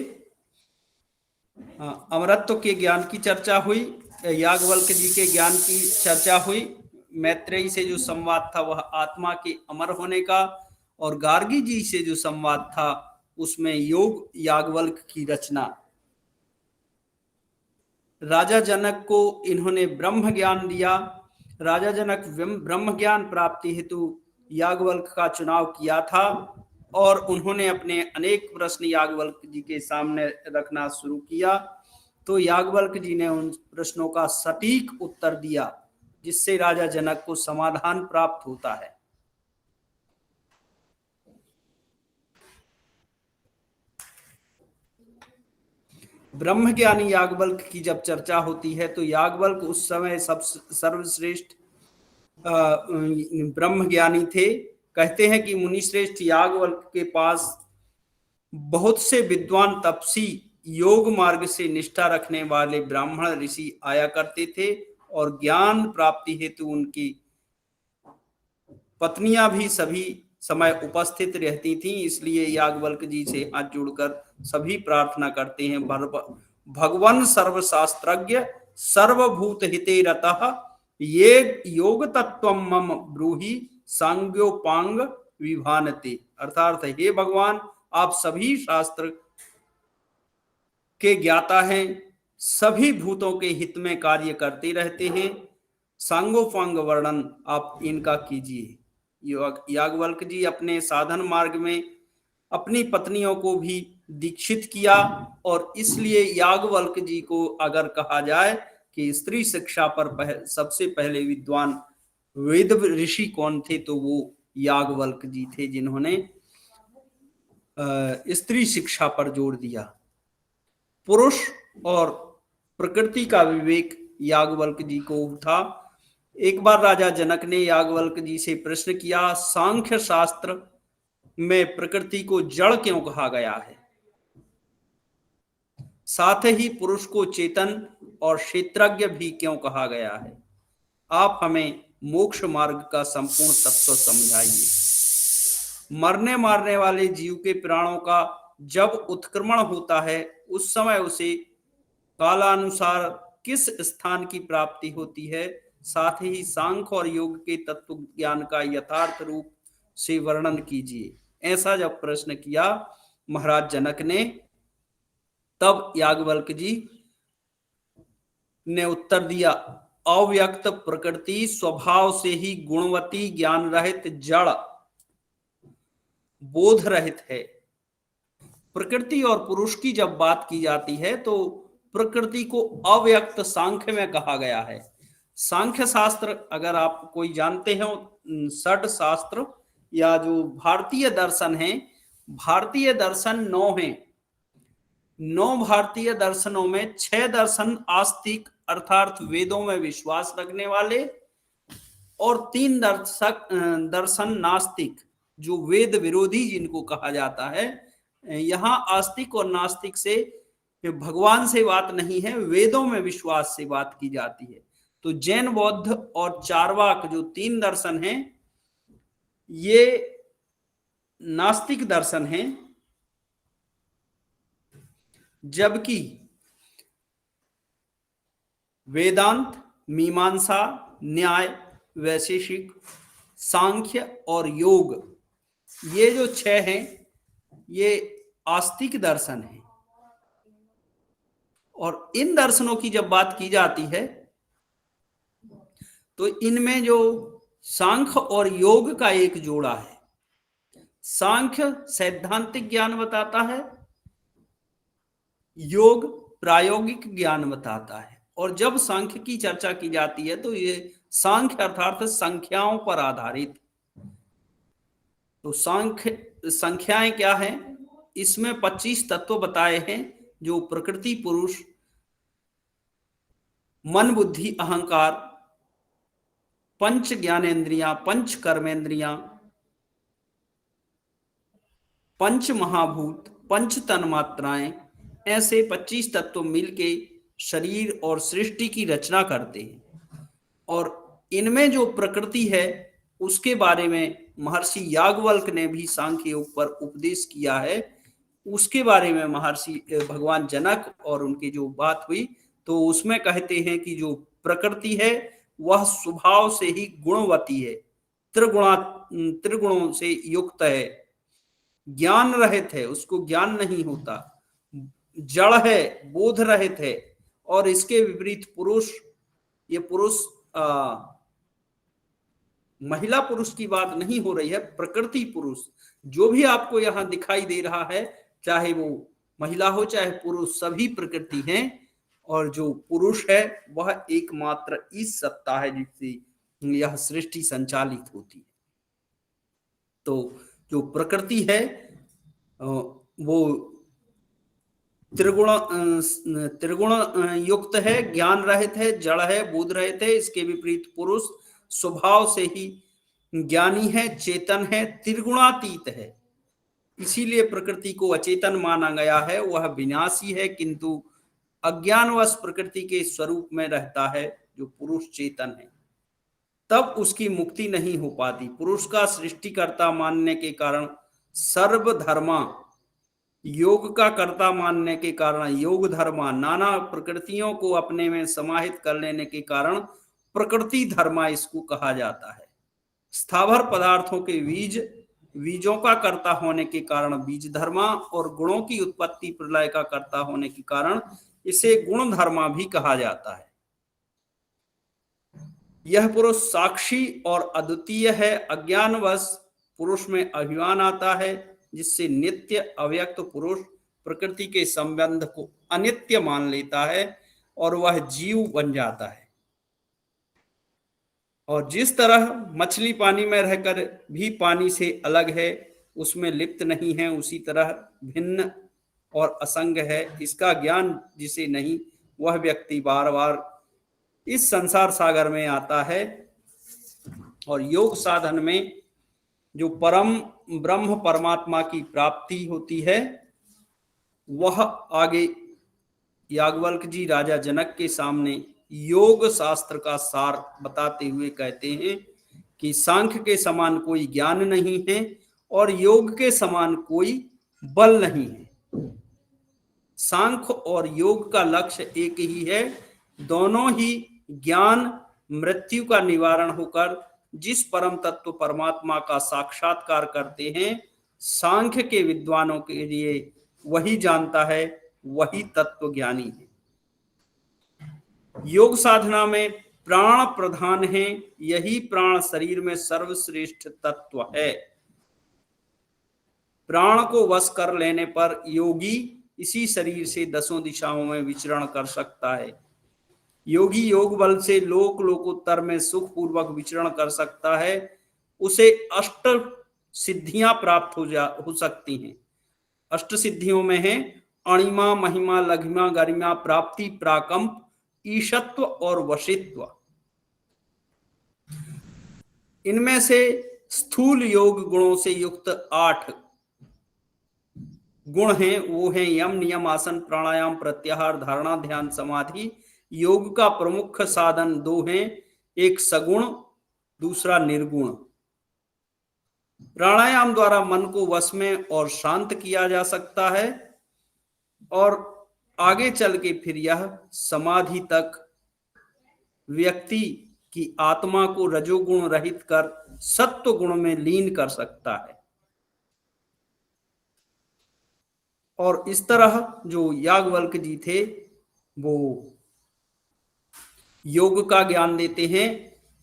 Speaker 1: अमरत्व के ज्ञान की चर्चा हुई, याज्ञवल्क्य जी के ज्ञान की चर्चा हुई, मैत्रेयी से जो संवाद था वह आत्मा के अमर होने का, और गार्गी जी से जो संवाद था उसमें योग याज्ञवल्क्य की रचना। राजा जनक को इन्होंने ब्रह्म ज्ञान दिया। राजा जनक ब्रह्म ज्ञान प्राप्ति हेतु याज्ञवल्क्य का चुनाव किया था और उन्होंने अपने अनेक प्रश्न याज्ञवल्क्य जी के सामने रखना शुरू किया। तो याज्ञवल्क्य जी ने उन प्रश्नों का सटीक उत्तर दिया, जिससे राजा जनक को समाधान प्राप्त होता है। ब्रह्मज्ञानी याज्ञवल्क्य की जब चर्चा होती है तो याज्ञवल्क्य उस समय सब सर्वश्रेष्ठ ब्रह्मज्ञानी थे। कहते हैं कि मुनिश्रेष्ठ याज्ञवल्क्य के पास बहुत से विद्वान तपसी योग मार्ग से निष्ठा रखने वाले ब्राह्मण ऋषि आया करते थे और ज्ञान प्राप्ति हेतु उनकी पत्नियां भी सभी समय उपस्थित रहती थीं। इसलिए याज्ञवल्क्य जी से हाथ जोड़कर सभी प्रार्थना करते हैं, भगवान सर्वशास्त्रज्ञ सर्वभूत हिते रतः ये योग तत्व मम ब्रूहि सांग्योपांग विभानते। अर्थात हे भगवान, आप सभी शास्त्र के ज्ञाता हैं, सभी भूतों के हित में कार्य करते रहते हैं, सांगोपांग वर्णन आप इनका कीजिए। याज्ञवल्क्य जी अपने साधन मार्ग में अपनी पत्नियों को भी दीक्षित किया और इसलिए याज्ञवल्क्य जी को अगर कहा जाए कि स्त्री शिक्षा पर सबसे पहले विद्वान वेद ऋषि कौन थे तो वो याज्ञवल्क्य जी थे, जिन्होंने स्त्री शिक्षा पर जोर दिया। पुरुष और प्रकृति का विवेक याज्ञवल्क्य जी को था। एक बार राजा जनक ने याज्ञवल्क्य जी से प्रश्न किया, सांख्य शास्त्र में प्रकृति को जड़ क्यों कहा गया है, साथ ही पुरुष को चेतन और क्षेत्रज्ञ भी क्यों कहा गया है? आप हमें मोक्ष मार्ग का संपूर्ण तत्व समझाइए। मरने मारने वाले जीव के प्राणों का जब उत्क्रमण होता है उस समय उसे कालानुसार किस स्थान की प्राप्ति होती है? साथ ही सांख्य और योग के तत्व ज्ञान का यथार्थ रूप से वर्णन कीजिए। ऐसा जब प्रश्न किया महाराज जनक ने, तब याज्ञवल्क्य जी ने उत्तर दिया, अव्यक्त प्रकृति स्वभाव से ही गुणवती, ज्ञान रहित, जड़, बोध रहित है। प्रकृति और पुरुष की जब बात की जाती है तो प्रकृति को अव्यक्त सांख्य में कहा गया है। सांख्य शास्त्र अगर आप कोई जानते हो, षट शास्त्र या जो भारतीय दर्शन है, भारतीय दर्शन 9 हैं। 9 भारतीय दर्शनों में 6 दर्शन आस्तिक अर्थात वेदों में विश्वास रखने वाले और 3 दर्शन नास्तिक जो वेद विरोधी जिनको कहा जाता है। यहाँ आस्तिक और नास्तिक से भगवान से बात नहीं है, वेदों में विश्वास से बात की जाती है। तो तो जैन, बौद्ध और चार्वाक जो 3 दर्शन हैं, ये नास्तिक दर्शन हैं, जबकि वेदांत, मीमांसा, न्याय, वैशेषिक, सांख्य और योग, ये जो 6 हैं, ये आस्तिक दर्शन हैं। और इन दर्शनों की जब बात की जाती है तो इनमें जो सांख्य और योग का एक जोड़ा है। सांख्य सैद्धांतिक ज्ञान बताता है, योग प्रायोगिक ज्ञान बताता है। और जब सांख्य की चर्चा की जाती है तो ये सांख्य अर्थात संख्याओं पर आधारित। तो संख्याएं क्या हैं? इसमें 25 तत्व बताए हैं, जो प्रकृति, पुरुष, मन, बुद्धि, अहंकार, पंच ज्ञानेन्द्रियां, पंच कर्मेंद्रियां, पंच महाभूत, पंच तन्मात्राएं, ऐसे 25 तत्व मिलके शरीर और सृष्टि की रचना करते हैं। और इनमें जो प्रकृति है उसके बारे में महर्षि याज्ञवल्क्य ने भी सांख्य योग पर उपदेश किया है। उसके बारे में महर्षि भगवान जनक और उनकी जो बात हुई तो उसमें कहते हैं कि जो प्रकृति है वह स्वभाव से ही गुणवती है, त्रिगुणों से युक्त है, ज्ञान रहित है, उसको ज्ञान नहीं होता, जड़ है, बोध रहित है। और इसके विपरीत पुरुष, ये पुरुष महिला पुरुष की बात नहीं हो रही है, प्रकृति पुरुष जो भी आपको यहां दिखाई दे रहा है, चाहे वो महिला हो चाहे पुरुष, सभी प्रकृति हैं। और जो पुरुष है वह एकमात्र इस सत्ता है जिससे यह सृष्टि संचालित होती है। तो जो प्रकृति है वो त्रिगुण युक्त है, ज्ञान रहित है, जड़ है, बोध रहित है। इसके विपरीत पुरुष स्वभाव से ही ज्ञानी है, चेतन है, त्रिगुणातीत है। इसीलिए प्रकृति को अचेतन माना गया है, वह विनाशी है, किंतु अज्ञानवश प्रकृति के स्वरूप में रहता है। जो पुरुष चेतन है तब उसकी मुक्ति नहीं हो पाती। पुरुष का सृष्टिकर्ता मानने के कारण सर्वधर्मा, योग का कर्ता मानने के कारण योग धर्मा, नाना प्रकृतियों को अपने में समाहित कर लेने के कारण प्रकृति धर्मा इसको कहा जाता है। स्थावर पदार्थों के बीजों का कर्ता होने के कारण बीज धर्मा, और गुणों की उत्पत्ति प्रलय का कर्ता होने के कारण इसे गुण धर्मा भी कहा जाता है। यह पुरुष साक्षी और अद्वितीय है। अज्ञानवश पुरुष में अभिमान आता है, जिससे नित्य अव्यक्त पुरुष प्रकृति के संबंध को अनित्य मान लेता है और वह जीव बन जाता है। और जिस तरह मछली पानी में रहकर भी पानी से अलग है, उसमें लिप्त नहीं है, उसी तरह भिन्न और असंग है। इसका ज्ञान जिसे नहीं, वह व्यक्ति बार बार इस संसार सागर में आता है। और योग साधन में जो परम ब्रह्म परमात्मा की प्राप्ति होती है, वह आगे याज्ञवल्क्य जी राजा जनक के सामने योग शास्त्र का सार बताते हुए कहते हैं कि सांख्य के समान कोई ज्ञान नहीं है और योग के समान कोई बल नहीं है। सांख्य और योग का लक्ष्य एक ही है। दोनों ही ज्ञान मृत्यु का निवारण होकर जिस परम तत्व परमात्मा का साक्षात्कार करते हैं, सांख्य के विद्वानों के लिए वही जानता है, वही तत्व ज्ञानी है। योग साधना में प्राण प्रधान है, यही प्राण शरीर में सर्वश्रेष्ठ तत्व है। प्राण को वश कर लेने पर योगी इसी शरीर से 10 दिशाओं में विचरण कर सकता है। योगी योग बल से लोक लोकोत्तर में सुख पूर्वक विचरण कर सकता है। उसे अष्ट सिद्धियां प्राप्त हो सकती हैं। अष्ट सिद्धियों में है अणिमा, महिमा, लघिमा, गरिमा, प्राप्ति, प्राकंप, ईशत्व और वशित्व। इनमें से स्थूल योग गुणों से युक्त 8 गुण हैं, वो हैं यम, नियम, आसन, प्राणायाम, प्रत्याहार, धारणा, ध्यान, समाधि, योग का प्रमुख साधन दो हैं, एक सगुण, दूसरा निर्गुण। प्राणायाम द्वारा मन को वश में और शांत किया जा सकता है और आगे चल के फिर यह समाधि तक व्यक्ति की आत्मा को रजोगुण रहित कर सत्व गुण में लीन कर सकता है। और इस तरह जो याज्ञवल्क जी थे वो योग का ज्ञान देते हैं।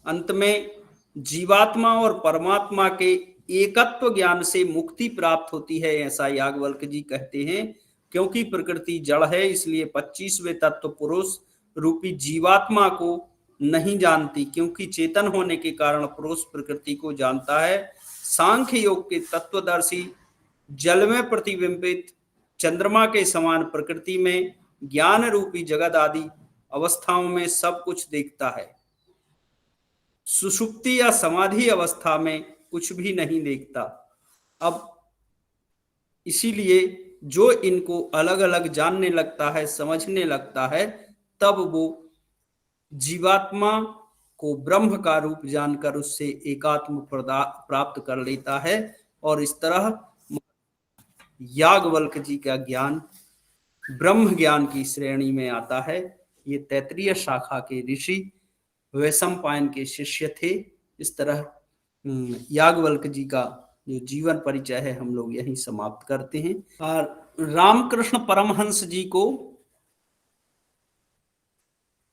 Speaker 1: अंत में जीवात्मा और परमात्मा के एकत्व ज्ञान से मुक्ति प्राप्त होती है, ऐसा याज्ञवल्क जी कहते हैं। क्योंकि प्रकृति जड़ है, इसलिए 25वें तत्व पुरुष रूपी जीवात्मा को नहीं जानती, क्योंकि चेतन होने के कारण पुरुष प्रकृति को जानता है। सांख्य योग के तत्वदर्शी जल में प्रतिबिंबित चंद्रमा के समान प्रकृति में ज्ञान रूपी जगत आदि अवस्थाओं में सब कुछ देखता है। सुषुप्ति या समाधि अवस्था में कुछ भी नहीं देखता। अब इसीलिए जो इनको अलग अलग जानने लगता है, समझने लगता है, तब वो जीवात्मा को ब्रह्म का रूप जानकर उससे एकात्म प्राप्त कर लेता है। और इस तरह याज्ञवल्क जी का ज्ञान ब्रह्म ज्ञान की श्रेणी में आता है। ये तैत्तिरीय शाखा के ऋषि वैशंपायन के शिष्य थे। इस तरह याज्ञवल्क जी का जो जीवन परिचय है हम लोग यहीं समाप्त करते हैं। और रामकृष्ण परमहंस जी को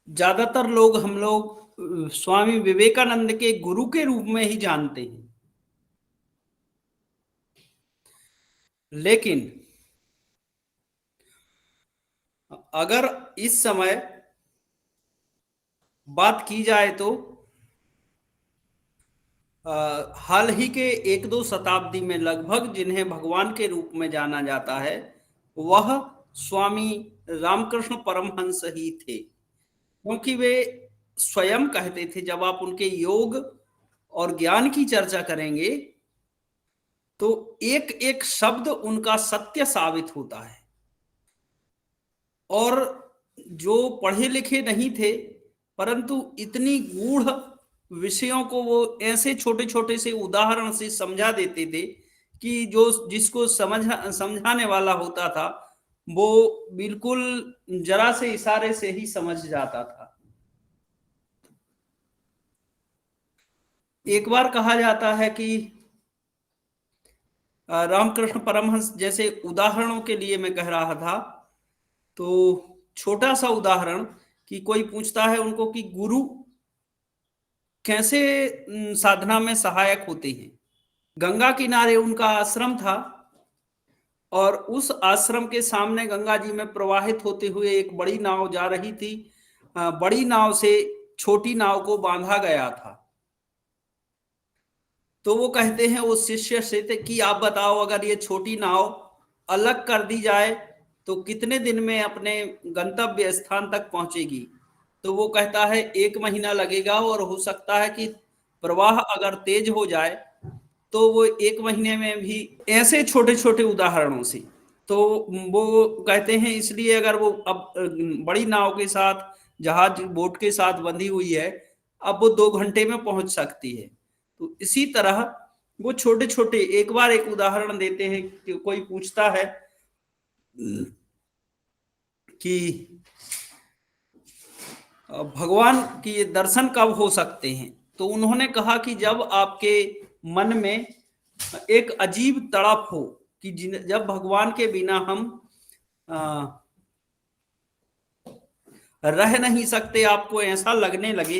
Speaker 1: ज्यादातर लोग हम लोग स्वामी विवेकानंद के गुरु के रूप में ही जानते हैं, लेकिन अगर इस समय बात की जाए तो हाल ही के 1-2 शताब्दी में लगभग जिन्हें भगवान के रूप में जाना जाता है वह स्वामी रामकृष्ण परमहंस ही थे। क्योंकि वे स्वयं कहते थे, जब आप उनके योग और ज्ञान की चर्चा करेंगे तो एक एक शब्द उनका सत्य साबित होता है। और जो पढ़े लिखे नहीं थे परंतु इतनी गूढ़ विषयों को वो ऐसे छोटे छोटे से उदाहरण से समझा देते थे कि जो जिसको समझाने वाला होता था वो बिल्कुल जरा से इशारे से ही समझ जाता था। एक बार कहा जाता है कि रामकृष्ण परमहंस, जैसे उदाहरणों के लिए मैं कह रहा था, तो छोटा सा उदाहरण कि कोई पूछता है उनको कि गुरु कैसे साधना में सहायक होते हैं। गंगा किनारे उनका आश्रम था और उस आश्रम के सामने गंगा जी में प्रवाहित होते हुए एक बड़ी नाव जा रही थी। बड़ी नाव से छोटी नाव को बांधा गया था। तो वो कहते हैं उस शिष्य से कि आप बताओ, अगर ये छोटी नाव अलग कर दी जाए तो कितने दिन में अपने गंतव्य स्थान तक पहुंचेगी? तो वो कहता है 1 महीना लगेगा, और हो सकता है कि प्रवाह अगर तेज हो जाए तो वो 1 महीने में भी। ऐसे छोटे छोटे उदाहरणों से तो वो कहते हैं इसलिए अगर वो अब बड़ी नाव के साथ, जहाज बोट के साथ बंधी हुई है, अब वो 2 घंटे में पहुंच सकती है। तो इसी तरह वो छोटे छोटे, एक बार एक उदाहरण देते हैं कि कोई पूछता है कि भगवान की दर्शन कब हो सकते हैं, तो उन्होंने कहा कि जब आपके मन में एक अजीब तड़प हो कि जब भगवान के बिना हम रह नहीं सकते, आपको ऐसा लगने लगे।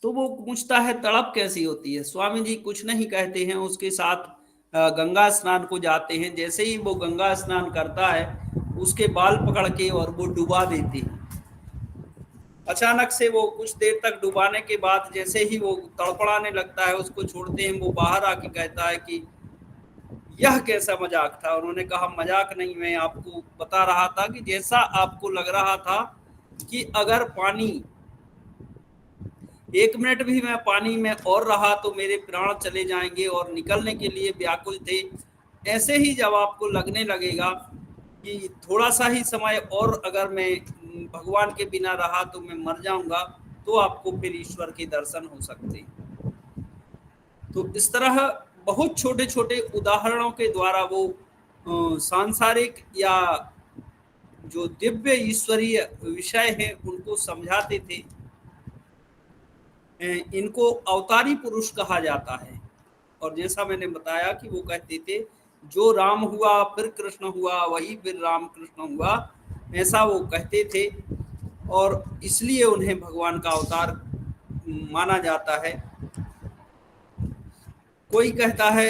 Speaker 1: तो वो पूछता है तड़प कैसी होती है? स्वामी जी कुछ नहीं कहते हैं, उसके साथ गंगा स्नान को जाते हैं। जैसे ही वो गंगा स्नान करता है उसके बाल पकड़ के और वो डुबा देते हैं। अचानक से वो कुछ देर तक डुबाने के बाद जैसे ही वो तड़पड़ाने लगता है उसको छोड़ते हैं। वो बाहर आके कहता है कि यह कैसा मजाक था? उन्होंने कहा मजाक नहीं, मैं आपको बता रहा था कि जैसा आपको लग रहा था कि अगर पानी 1 मिनट भी मैं पानी में और रहा तो मेरे प्राण चले जाएंगे और निकलने के लिए व्याकुल थे, ऐसे ही जब आपको लगने लगेगा कि थोड़ा सा ही समय और अगर मैं भगवान के बिना रहा तो मैं मर जाऊंगा, तो आपको फिर ईश्वर के दर्शन हो सकते हैं। तो इस तरह बहुत छोटे छोटे उदाहरणों के द्वारा वो सांसारिक या जो दिव्य ईश्वरीय विषय हैं उनको समझाते थे। इनको अवतारी पुरुष कहा जाता है। और जैसा मैंने बताया कि वो कहते थे जो राम हुआ फिर कृष्ण हुआ, वही फिर राम कृष्ण हुआ, ऐसा वो कहते थे। और इसलिए उन्हें भगवान का अवतार माना जाता है। कोई कहता है,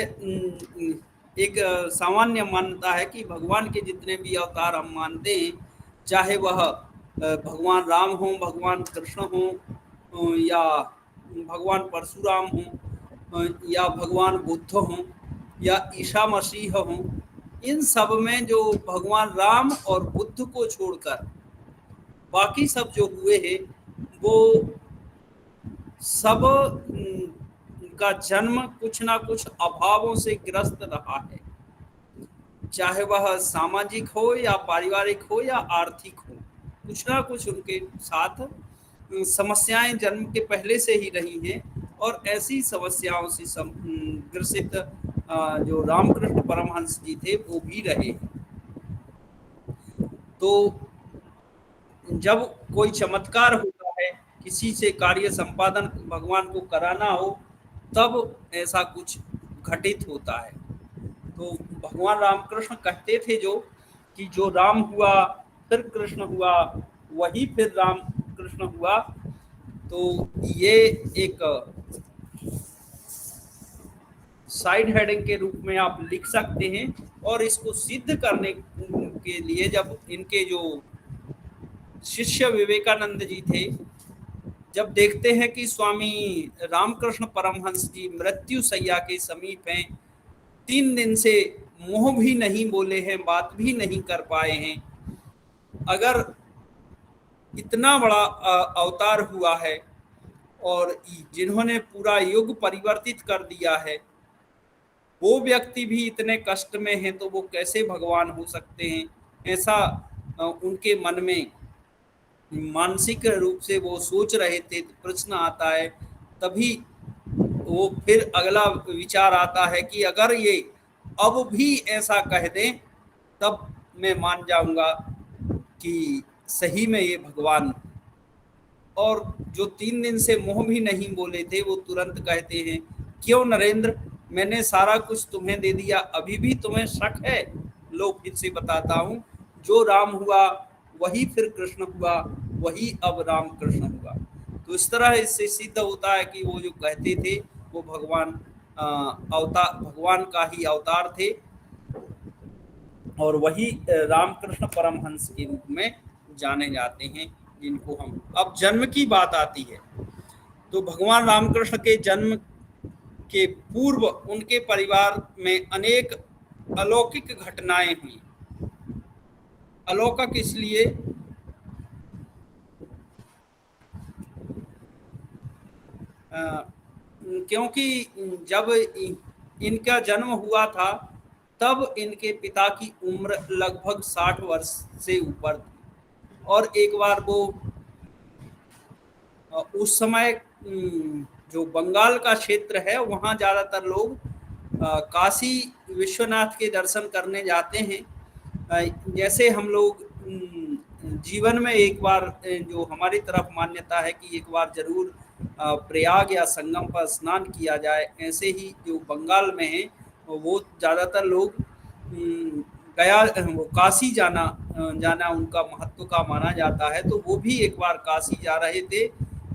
Speaker 1: एक सामान्य मान्यता है कि भगवान के जितने भी अवतार हम मानते हैं, चाहे वह भगवान राम हो, भगवान कृष्ण हो, या भगवान परशुराम हो, या भगवान बुद्ध हो, या ईसा मसीह हो, इन सब में जो भगवान राम और बुद्ध को छोड़कर बाकी सब जो हुए हैं वो सब का जन्म कुछ ना कुछ अभावों से ग्रस्त रहा है, चाहे वह सामाजिक हो या पारिवारिक हो या आर्थिक हो। कुछ ना कुछ उनके साथ समस्याएं जन्म के पहले से ही रही हैं, और ऐसी समस्याओं से ग्रसित जो रामकृष्ण परमहंस जी थे वो भी रहे। तो जब कोई चमत्कार होता है, किसी से कार्य संपादन भगवान को कराना हो, तब ऐसा कुछ घटित होता है। तो भगवान रामकृष्ण कहते थे जो कि जो राम हुआ फिर कृष्ण हुआ, वही फिर राम कृष्ण हुआ। तो ये एक साइड हेडिंग के रूप में आप लिख सकते हैं। और इसको सिद्ध करने के लिए जब इनके जो शिष्य विवेकानंद जी थे, जब देखते हैं कि स्वामी रामकृष्ण परमहंस जी मृत्यु शैया के समीप हैं, 3 दिन से मुंह भी नहीं बोले हैं, बात भी नहीं कर पाए हैं, अगर इतना बड़ा अवतार हुआ है और जिन्होंने पूरा युग परिवर्तित कर दिया है, वो व्यक्ति भी इतने कष्ट में हैं, तो वो कैसे भगवान हो सकते हैं? ऐसा उनके मन में मानसिक रूप से वो सोच रहे थे। तो प्रश्न आता है, तभी वो फिर अगला विचार आता है कि अगर ये अब भी ऐसा कह दें, तब मैं मान जाऊंगा कि सही में ये भगवान। और जो 3 दिन से मुंह भी नहीं बोले थे, वो तुरंत कहते हैं, क्यों नरेंद्र, मैंने सारा कुछ तुम्हें दे दिया, अभी भी तुम्हें शक है? लो फिर से बताता हूँ, जो राम हुआ वही फिर कृष्ण हुआ, वही अब राम कृष्ण हुआ। तो इस तरह इससे सिद्ध होता है कि वो जो कहते थे वो भगवान अवतार, भगवान का ही अवतार थे, और वही रामकृष्ण परमहंस के रूप में जाने जाते हैं, जिनको हम। अब जन्म की बात आती है, तो भगवान रामकृष्ण के जन्म के पूर्व उनके परिवार में अनेक अलौकिक घटनाएं हुई। अलौकिक इसलिए क्योंकि जब इनका जन्म हुआ था, तब इनके पिता की उम्र लगभग 60 वर्ष से ऊपर थी। और एक बार वो उस समय जो बंगाल का क्षेत्र है, वहाँ ज़्यादातर लोग काशी विश्वनाथ के दर्शन करने जाते हैं। जैसे हम लोग जीवन में एक बार, जो हमारी तरफ मान्यता है कि एक बार जरूर प्रयाग या संगम पर स्नान किया जाए, ऐसे ही जो बंगाल में है वो ज़्यादातर लोग गया, वो काशी जाना उनका महत्व का माना जाता है। तो वो भी एक बार काशी जा रहे थे,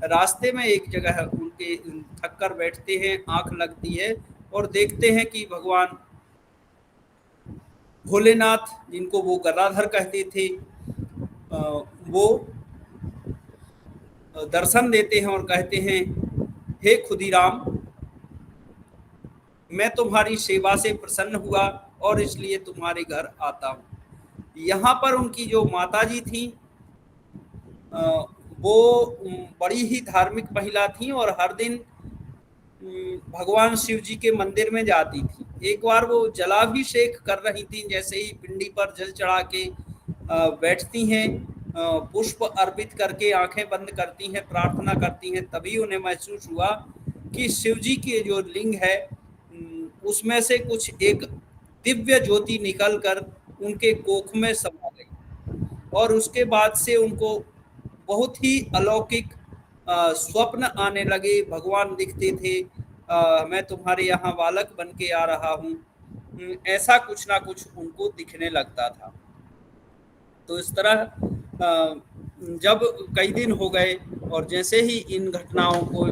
Speaker 1: रास्ते में एक जगह उनके थक कर बैठते हैं, आंख लगती है और देखते हैं कि भगवान भोलेनाथ, जिनको वो गदाधर कहते थे, वो दर्शन देते हैं और कहते हैं, हे खुदीराम, मैं तुम्हारी सेवा से प्रसन्न हुआ और इसलिए तुम्हारे घर आता हूँ। यहाँ पर उनकी जो माताजी थी, वो बड़ी ही धार्मिक महिला थी और हर दिन भगवान शिव जी के मंदिर में जाती थी। एक बार वो जलाभिषेक कर रही थी, जैसे ही पिंडी पर जल चढ़ा के बैठती हैं, पुष्प अर्पित करके आंखें बंद करती हैं, प्रार्थना करती हैं, तभी उन्हें महसूस हुआ कि शिव जी की जो लिंग है उसमें से कुछ एक दिव्य ज्योति निकलकर उनके कोख में समा गई। और उसके बाद से उनको बहुत ही अलौकिक स्वप्न आने लगे, भगवान दिखते थे, मैं तुम्हारे यहाँ बालक बन के आ रहा हूँ, ऐसा कुछ ना कुछ उनको दिखने लगता था। तो इस तरह जब कई दिन हो गए और जैसे ही इन घटनाओं को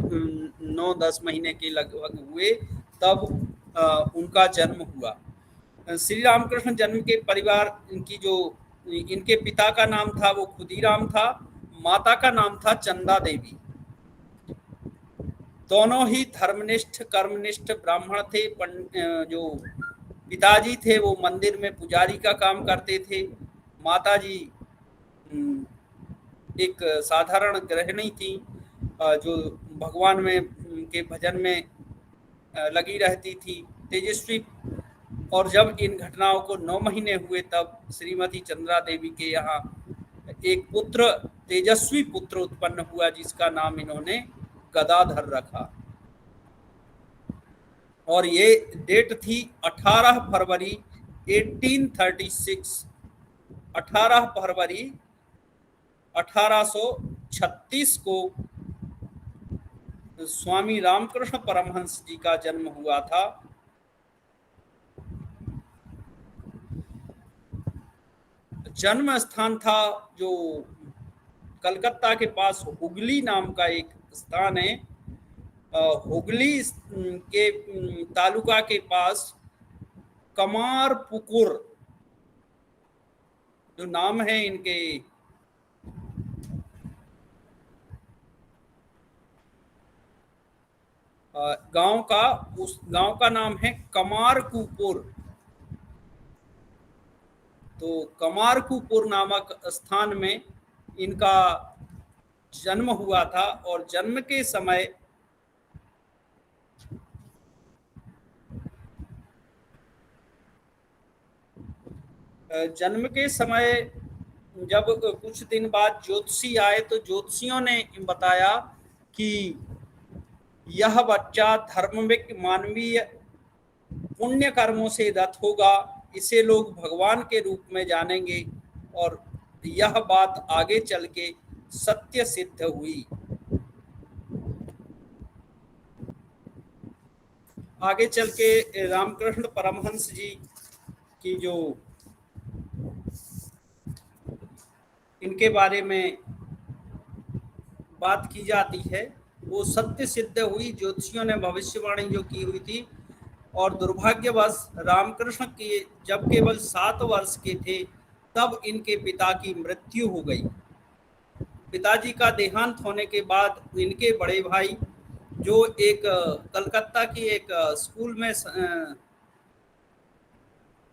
Speaker 1: 9-10 महीने के लगभग हुए, तब उनका जन्म हुआ। श्री रामकृष्ण जन्म के परिवार की जो इनके पिता का नाम था वो खुदीराम था, माता का नाम था चंदा देवी। दोनों ही धर्मनिष्ठ कर्मनिष्ठ ब्राह्मण थे। जो पिताजी थे वो मंदिर में पुजारी का काम करते थे, माताजी एक साधारण गृहिणी थी जो भगवान में के भजन में लगी रहती थी, तेजस्वी। और जब इन घटनाओं को 9 महीने हुए तब श्रीमती चंद्रा देवी के यहाँ एक पुत्र, तेजस्वी पुत्र उत्पन्न हुआ, जिसका नाम इन्होंने गदाधर रखा। और ये डेट थी 18 फरवरी 1836, 18 फरवरी 1836 को स्वामी रामकृष्ण परमहंस जी का जन्म हुआ था। जन्म स्थान था जो कलकत्ता के पास हुगली नाम का एक स्थान है, हुगली के तालुका के पास कमारपुकुर जो नाम है इनके, गांव का, उस गांव का नाम है कमारकुपुर। तो कमारकुपुर नामक स्थान में इनका जन्म हुआ था। और जन्म के समय जब कुछ दिन बाद ज्योतिषी आए तो ज्योतिषियों ने बताया कि यह बच्चा धार्मिक मानवीय पुण्य कर्मों से रत होगा, इसे लोग भगवान के रूप में जानेंगे। और यह बात आगे चल के सत्य सिद्ध हुई। आगे चल के रामकृष्ण परमहंस जी की जो इनके बारे में बात की जाती है वो सत्य सिद्ध हुई। ज्योतिषियों ने भविष्यवाणी जो की हुई थी, और दुर्भाग्यवश रामकृष्ण के जब केवल 7 वर्ष के थे तब इनके पिता की मृत्यु हो गई। पिताजी का देहांत होने के बाद इनके बड़े भाई जो एक कलकत्ता की एक स्कूल में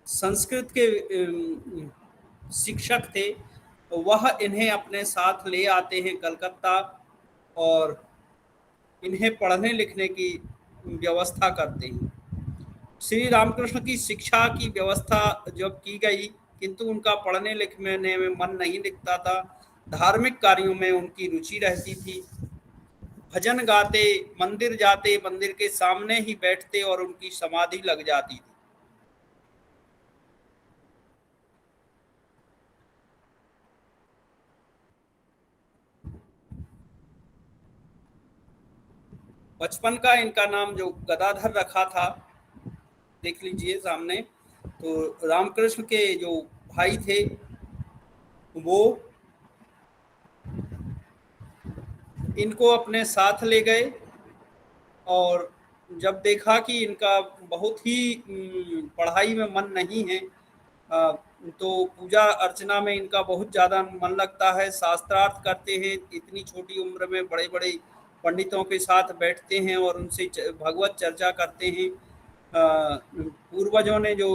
Speaker 1: संस्कृत के शिक्षक थे, वह इन्हें अपने साथ ले आते हैं कलकत्ता और इन्हें पढ़ने लिखने की व्यवस्था करते हैं। श्री रामकृष्ण की शिक्षा की व्यवस्था जब की गई, किंतु उनका पढ़ने लिखने में मन नहीं दिखता था। धार्मिक कार्यों में उनकी रुचि रहती थी। भजन गाते, मंदिर जाते, मंदिर के सामने ही बैठते और उनकी समाधि लग जाती थी। बचपन का इनका नाम जो गदाधर रखा था, देख लीजिए सामने। तो रामकृष्ण के जो भाई थे वो इनको अपने साथ ले गए, और जब देखा कि इनका बहुत ही पढ़ाई में मन नहीं है, तो पूजा अर्चना में इनका बहुत ज़्यादा मन लगता है, शास्त्रार्थ करते हैं। इतनी छोटी उम्र में बड़े बड़े पंडितों के साथ बैठते हैं और उनसे भगवत चर्चा करते हैं। पूर्वजों ने जो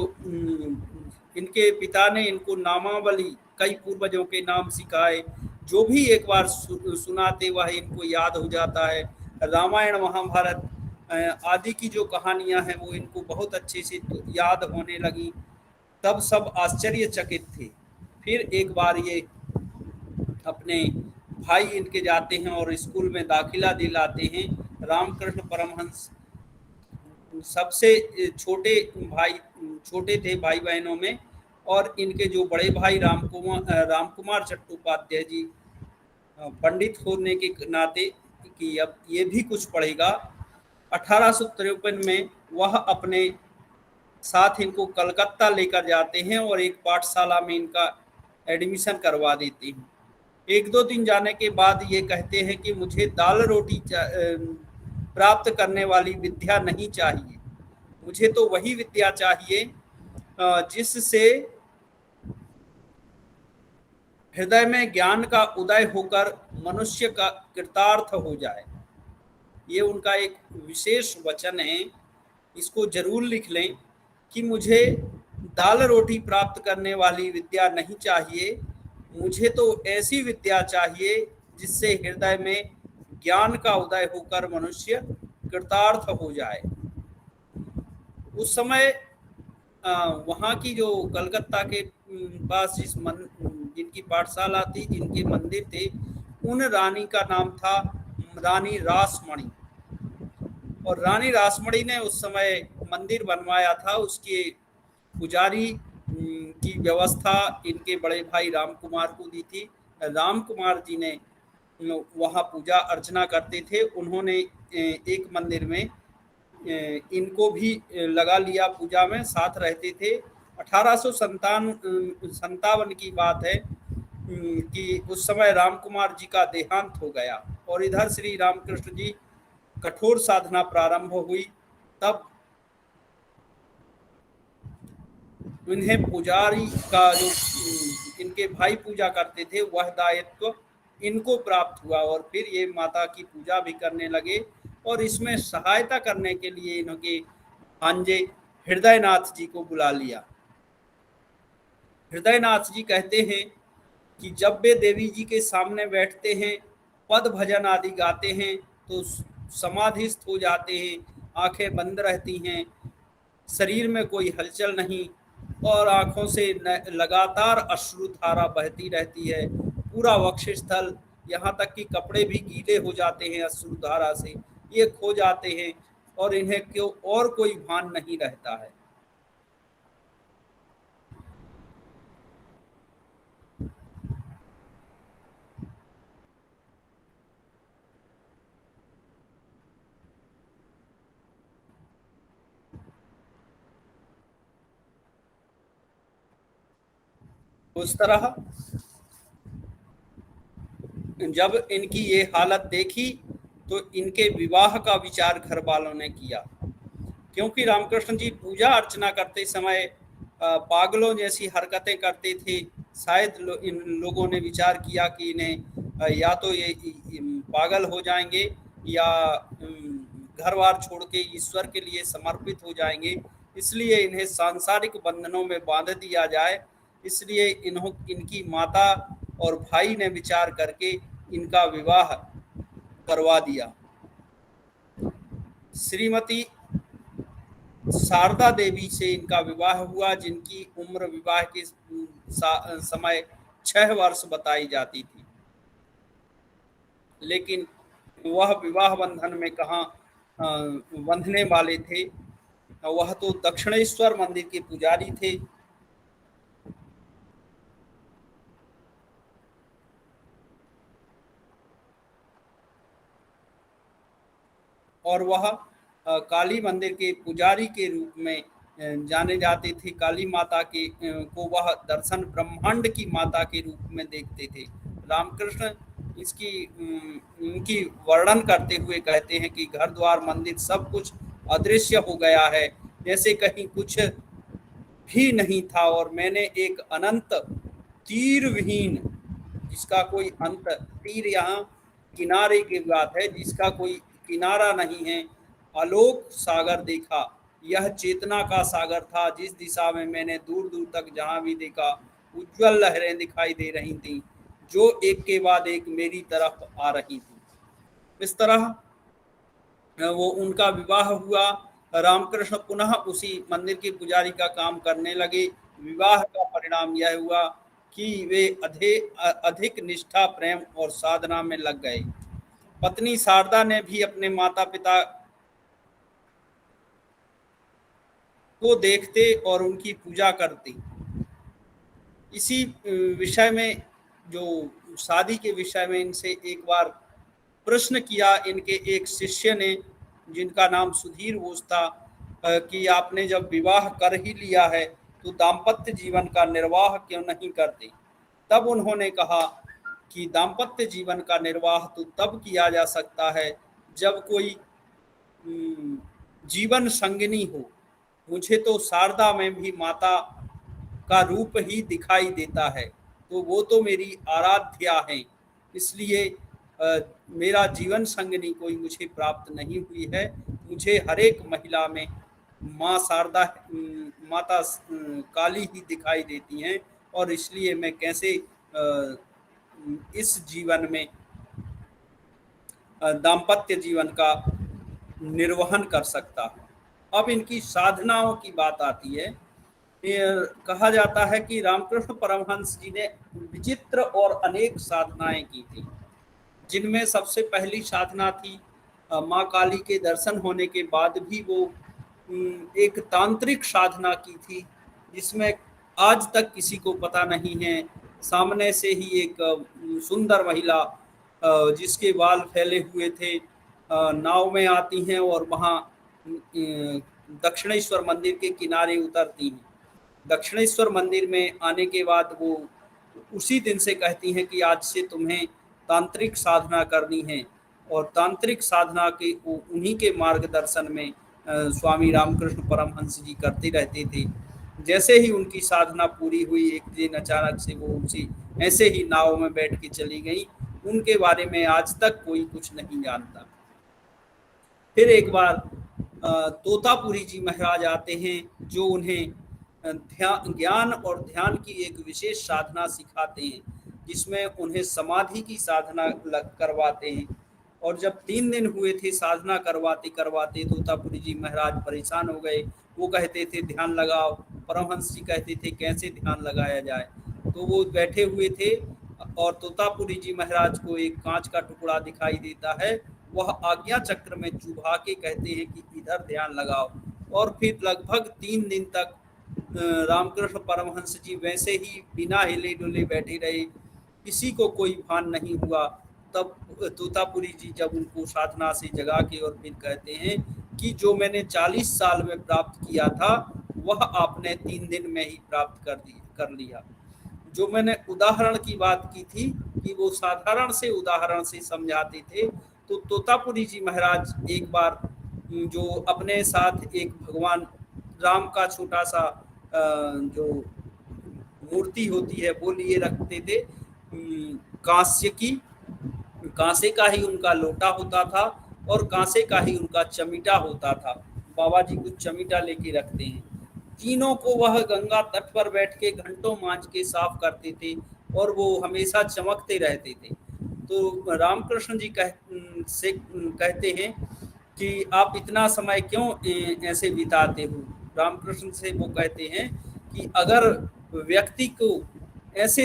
Speaker 1: इनके पिता ने इनको नामावली, कई पूर्वजों के नाम सिखाए, जो भी एक बार सुनाते वह इनको याद हो जाता है। रामायण महाभारत आदि की जो कहानियां हैं वो इनको बहुत अच्छे से याद होने लगी। तब सब आश्चर्यचकित थे। फिर एक बार ये अपने भाई इनके जाते हैं और स्कूल में दाखिला दिलाते हैं। रामकृष्ण परमहंस सबसे छोटे भाई, छोटे थे भाई बहनों में, और इनके जो बड़े भाई रामकुमार चट्टोपाध्याय जी पंडित होने के नाते कि अब ये भी कुछ पढ़ेगा, 1853 में वह अपने साथ इनको कलकत्ता लेकर जाते हैं और एक पाठशाला में इनका एडमिशन करवा देते हैं। एक दो दिन जाने के बाद ये कहते हैं कि मुझे दाल रोटी प्राप्त करने वाली विद्या नहीं चाहिए, मुझे तो वही विद्या चाहिए जिससे हृदय में ज्ञान का उदय होकर मनुष्य का कृतार्थ हो जाए। ये उनका एक विशेष वचन है, इसको जरूर लिख लें कि मुझे दाल रोटी प्राप्त करने वाली विद्या नहीं चाहिए, मुझे तो ऐसी विद्या चाहिए जिससे हृदय में ज्ञान का उदय होकर मनुष्य कृतार्थ हो जाए। उस समय वहाँ की जो कलकत्ता के पास जिनकी पाठशाला थी, जिनके मंदिर थे, उन रानी का नाम था रानी रासमणि। और रानी रासमणि ने उस समय मंदिर बनवाया था। उसके पुजारी की व्यवस्था इनके बड़े भाई राम कुमार को दी थी। राम कुमार जी ने वहाँ पूजा अर्चना करते थे। उन्होंने एक मंदिर में इनको भी लगा लिया, पूजा में साथ रहते थे। 1857 की बात है कि उस समय राम कुमार जी का देहांत हो गया और इधर श्री रामकृष्ण जी कठोर साधना प्रारंभ हुई। तब इन्हें पुजारी का जो इनके भाई पूजा करते थे वह दायित्व इनको प्राप्त हुआ और फिर ये माता की पूजा भी करने लगे। और इसमें सहायता करने के लिए इनके भांजे हृदयनाथ जी को बुला लिया। हृदयनाथ जी कहते हैं कि जब वे देवी जी के सामने बैठते हैं, पद भजन आदि गाते हैं तो समाधिस्थ हो जाते हैं, आंखें बंद रहती हैं, शरीर में कोई हलचल नहीं और आंखों से लगातार अश्रुधारा बहती रहती है। पूरा वक्षस्थल, यहाँ तक कि कपड़े भी गीले हो जाते हैं अश्रुधारा से, ये खो जाते हैं और इन्हें क्यों और कोई भान नहीं रहता है। उस तरह जब इनकी ये हालत देखी तो इनके विवाह का विचार घर वालों ने किया, क्योंकि रामकृष्ण जी पूजा अर्चना करते समय पागलों जैसी हरकतें करते थे। शायद इन लोगों ने विचार किया कि इन्हें या तो ये पागल हो जाएंगे या घर बार छोड़ के ईश्वर के लिए समर्पित हो जाएंगे, इसलिए इन्हें सांसारिक बंधनों में बांध दिया जाए। इसलिए इनकी माता और भाई ने विचार करके इनका विवाह करवा दिया। श्रीमती शारदा देवी से इनका विवाह हुआ, जिनकी उम्र विवाह के समय 6 वर्ष बताई जाती थी, लेकिन वह विवाह बंधन में कहाँ बंधने वाले थे। वह तो दक्षिणेश्वर मंदिर के पुजारी थे। और वह काली मंदिर के पुजारी के रूप में जाने जाते थे। काली माता के को वह दर्शन ब्रह्मांड की माता के रूप में देखते थे। रामकृष्ण इनकी वर्णन करते हुए कहते हैं कि घर द्वार मंदिर सब कुछ अदृश्य हो गया है, जैसे कहीं कुछ भी नहीं था, और मैंने एक अनंत तीर विहीन, जिसका कोई अंत, तीर यहाँ किनारे की बात है, जिसका कोई किनारा नहीं है, आलोक सागर देखा। यह चेतना का सागर था, जिस दिशा में मैंने दूर दूर तक जहां भी देखा उज्जवल लहरें दिखाई दे रही थी, जो एक के बाद एक मेरी तरफ आ रही थी। इस तरह वो उनका विवाह हुआ। रामकृष्ण पुनः उसी मंदिर के पुजारी का काम करने लगे। विवाह का परिणाम यह हुआ कि वे अधिक निष्ठा, प्रेम और साधना में लग गए। पत्नी शारदा ने भी अपने माता पिता को देखते और उनकी पूजा करती। इसी विषय में, जो शादी के विषय में इनसे एक बार प्रश्न किया इनके एक शिष्य ने, जिनका नाम सुधीर घोष था, कि आपने जब विवाह कर ही लिया है तो दाम्पत्य जीवन का निर्वाह क्यों नहीं करते। तब उन्होंने कहा कि दाम्पत्य जीवन का निर्वाह तो तब किया जा सकता है जब कोई जीवन संगिनी हो। मुझे तो शारदा में भी माता का रूप ही दिखाई देता है, तो वो तो मेरी आराध्या है। इसलिए मेरा जीवन संगिनी कोई मुझे प्राप्त नहीं हुई है। मुझे हर एक महिला में माँ शारदा, माता काली ही दिखाई देती हैं, और इसलिए मैं कैसे इस जीवन में दाम्पत्य जीवन का निर्वहन कर सकता हूँ। अब इनकी साधनाओं की बात आती है। कहा जाता है कि रामकृष्ण परमहंस जी ने विचित्र और अनेक साधनाएं की थी, जिनमें सबसे पहली साधना थी माँ काली के दर्शन होने के बाद भी वो एक तांत्रिक साधना की थी, जिसमें आज तक किसी को पता नहीं है। सामने से ही एक सुंदर महिला, जिसके बाल फैले हुए थे, नाव में आती हैं और वहाँ दक्षिणेश्वर मंदिर के किनारे उतरती हैं। दक्षिणेश्वर मंदिर में आने के बाद वो उसी दिन से कहती हैं कि आज से तुम्हें तांत्रिक साधना करनी है, और तांत्रिक साधना के उन्हीं के मार्गदर्शन में स्वामी रामकृष्ण परमहंस जी करते रहते थे। जैसे ही उनकी साधना पूरी हुई, एक दिन अचानक से वो उसी ऐसे ही नाव में बैठ के चली गई। उनके बारे में आज तक कोई कुछ नहीं जानता। फिर एक बार तोतापुरी जी महाराज आते हैं, जो उन्हें ज्ञान और ध्यान की एक विशेष साधना सिखाते हैं, जिसमें उन्हें समाधि की साधना करवाते हैं। और जब 3 दिन हुए थे साधना करवाते करवाते, तोतापुरी जी महाराज परेशान हो गए। वो कहते थे ध्यान लगाओ, परमहंस जी कहते थे कैसे ध्यान लगाया जाए। तो वो बैठे हुए थे और तोतापुरी जी महाराज को एक कांच का टुकड़ा दिखाई देता है। वह आज्ञा चक्र में चुभा के कहते हैं कि इधर ध्यान लगाओ। और फिर लगभग 3 दिन तक रामकृष्ण परमहंस जी वैसे ही बिना हिले डुले बैठे रहे, किसी को कोई भान नहीं हुआ। तब तोतापुरी जी जब उनको साधना से जगा के और फिर कहते हैं कि जो मैंने 40 साल में प्राप्त किया था वह आपने 3 दिन में ही प्राप्त कर लिया। जो मैंने उदाहरण की बात की थी कि वो साधारण से उदाहरण से समझाते थे, तो तोतापुरी जी महाराज एक बार जो अपने साथ एक भगवान राम का छोटा सा जो मूर्ति होती है वो लिए रखते थे, कांसे का ही उनका लोटा होता था और कांसे का ही उनका चमीटा होता था। बाबा जी कुछ चमीटा लेके रखते हैं। तीनों को वह गंगा तट पर बैठ के घंटों मांझ के साफ करते थे और वो हमेशा चमकते रहते थे। तो रामकृष्ण जी कहते हैं कि आप इतना समय क्यों ऐसे बिताते हो। रामकृष्ण से वो कहते हैं कि अगर व्यक्ति को ऐसे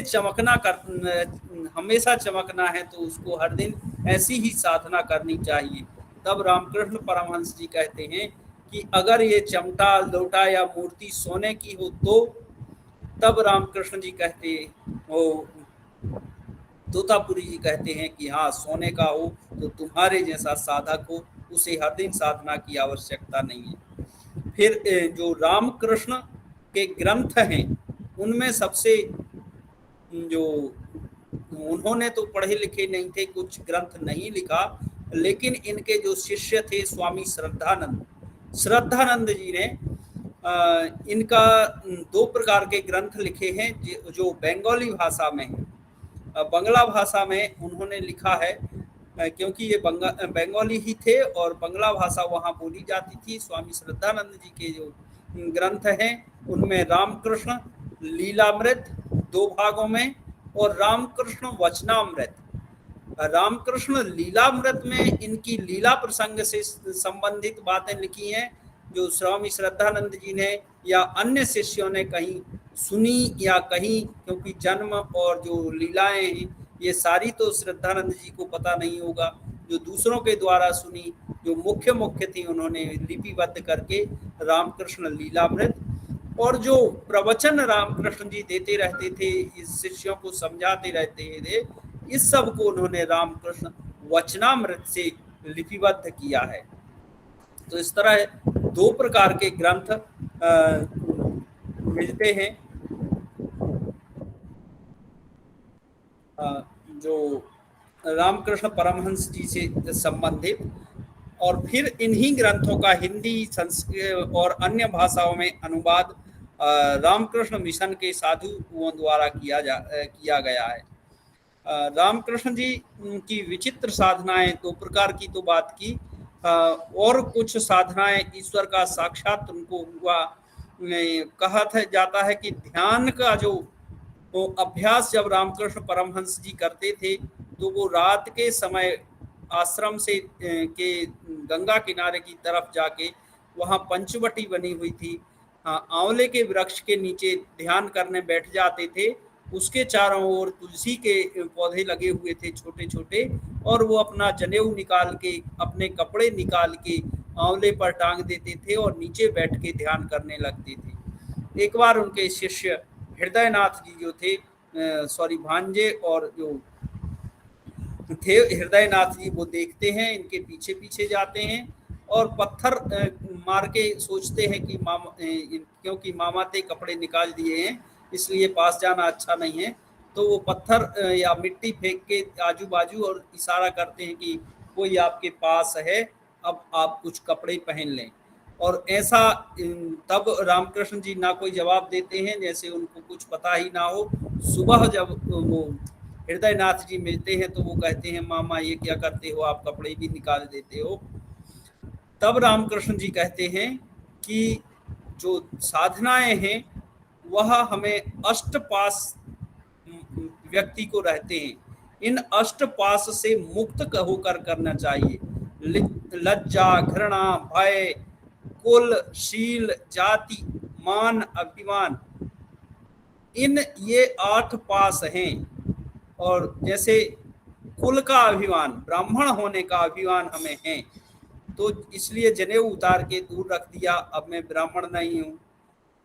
Speaker 1: हमेशा चमकना है तो उसको हर दिन ऐसी ही साधना करनी चाहिए। तब रामकृष्ण परमहंस जी कहते हैं कि अगर ये चमटा लोटा या मूर्ति सोने की हो तो, तब रामकृष्ण जी कहते हो, तोतापुरी जी कहते हैं कि हाँ सोने का हो तो तुम्हारे जैसा साधक हो, उसे हर दिन साधना की आवश्यकता नहीं है। फिर जो रामकृष्ण के ग्रंथ हैं उनमें सबसे जो उन्होंने तो पढ़े लिखे नहीं थे, कुछ ग्रंथ नहीं लिखा, लेकिन इनके जो शिष्य थे स्वामी श्रद्धानंद जी ने इनका 2 प्रकार के ग्रंथ लिखे हैं जो बंगाली भाषा में है। बंगला भाषा में उन्होंने लिखा है क्योंकि ये बंगाली ही थे और बंगला भाषा वहाँ बोली जाती थी। स्वामी श्रद्धानंद जी के जो ग्रंथ हैं उनमें रामकृष्ण लीलामृत 2 भागों में और रामकृष्ण वचनामृत रामकृष्ण लीलामृत में इनकी लीला प्रसंग से संबंधित बातें लिखी हैं, जो स्वामी श्रद्धानंद जी ने या अन्य शिष्यों ने कहीं सुनी या कहीं, क्योंकि जन्म और जो लीलाएं हैं ये सारी तो श्रद्धानंद जी को पता नहीं होगा, जो दूसरों के द्वारा सुनी, जो मुख्य मुख्य थी उन्होंने लिपिबद्ध करके रामकृष्ण लीलामृत, और जो प्रवचन रामकृष्ण जी देते रहते थे, इस शिष्यों को समझाते रहते थे, इस सब को उन्होंने रामकृष्ण वचनामृत से लिपिबद्ध किया है। तो इस तरह दो प्रकार के ग्रंथ मिलते हैं, जो रामकृष्ण परमहंस जी से संबंधित, और फिर इन्हीं ग्रंथों का हिंदी, संस्कृत और अन्य भाषाओं में अनुवाद रामकृष्ण मिशन के साधुओं द्वारा किया गया है। रामकृष्ण जी की विचित्र साधनाएं दो प्रकार की तो बात की, और कुछ साधनाएं ईश्वर का साक्षात उनको हुआ। कहा जाता है कि ध्यान का जो अभ्यास जब रामकृष्ण परमहंस जी करते थे, तो वो रात के समय आश्रम से के गंगा किनारे की तरफ जाके, वहाँ पंचवटी बनी हुई थी, आंवले के वृक्ष के नीचे ध्यान करने बैठ जाते थे। उसके चारों ओर तुलसी के पौधे लगे हुए थे छोटे छोटे, और वो अपना जनेऊ निकाल के, अपने कपड़े निकाल के आंवले पर टांग देते थे और नीचे बैठ के ध्यान करने लगते थे। एक बार उनके शिष्य हृदयनाथ जी जो थे, भांजे और जो थे हृदयनाथ जी, वो देखते हैं, इनके पीछे पीछे जाते हैं और पत्थर मार के सोचते हैं कि क्योंकि मामा ते कपड़े निकाल दिए हैं इसलिए पास जाना अच्छा नहीं है, तो वो पत्थर या मिट्टी फेंक के आजू बाजू और इशारा करते हैं कि कोई आपके पास है, अब आप कुछ कपड़े पहन लें। और ऐसा तब रामकृष्ण जी ना कोई जवाब देते हैं, जैसे उनको कुछ पता ही ना हो। सुबह जब वो हृदयनाथ जी मिलते हैं तो वो कहते हैं, मामा ये क्या करते हो, आप कपड़े भी निकाल देते हो। तब रामकृष्ण जी कहते हैं कि जो साधनाएं हैं वह हमें अष्टपास व्यक्ति को रहते हैं, इन अष्टपास से मुक्त होकर करना चाहिए। लज्जा, घृणा, भय, कुल, शील, जाति, मान, अभिमान, इन ये 8 पास हैं। और जैसे कुल का अभिमान, ब्राह्मण होने का अभिमान हमें है, तो इसलिए जनेऊ उतार के दूर रख दिया, अब मैं ब्राह्मण नहीं हूं।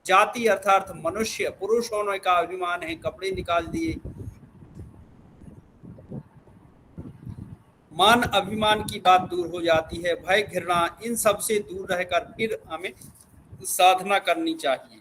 Speaker 1: जाति अर्थात मनुष्य, पुरुष होने का अभिमान है, कपड़े निकाल दिए। मान अभिमान की बात दूर हो जाती है। भय, घृणा, इन सब से दूर रहकर फिर हमें साधना करनी चाहिए।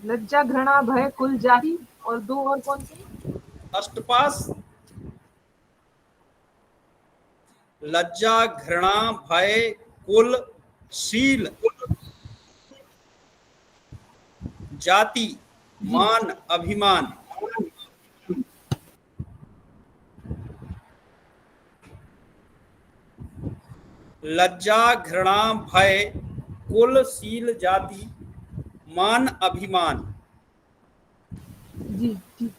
Speaker 2: लज्जा, घृणा, भय, कुल, जाति, और 2 और कौन से?
Speaker 1: अष्टपास, लज्जा, घृणा, भय, कुल, शील, जाति, मान, अभिमान। लज्जा, घृणा, भय, कुल, शील, जाति, मान, अभिमान।
Speaker 2: जी जी।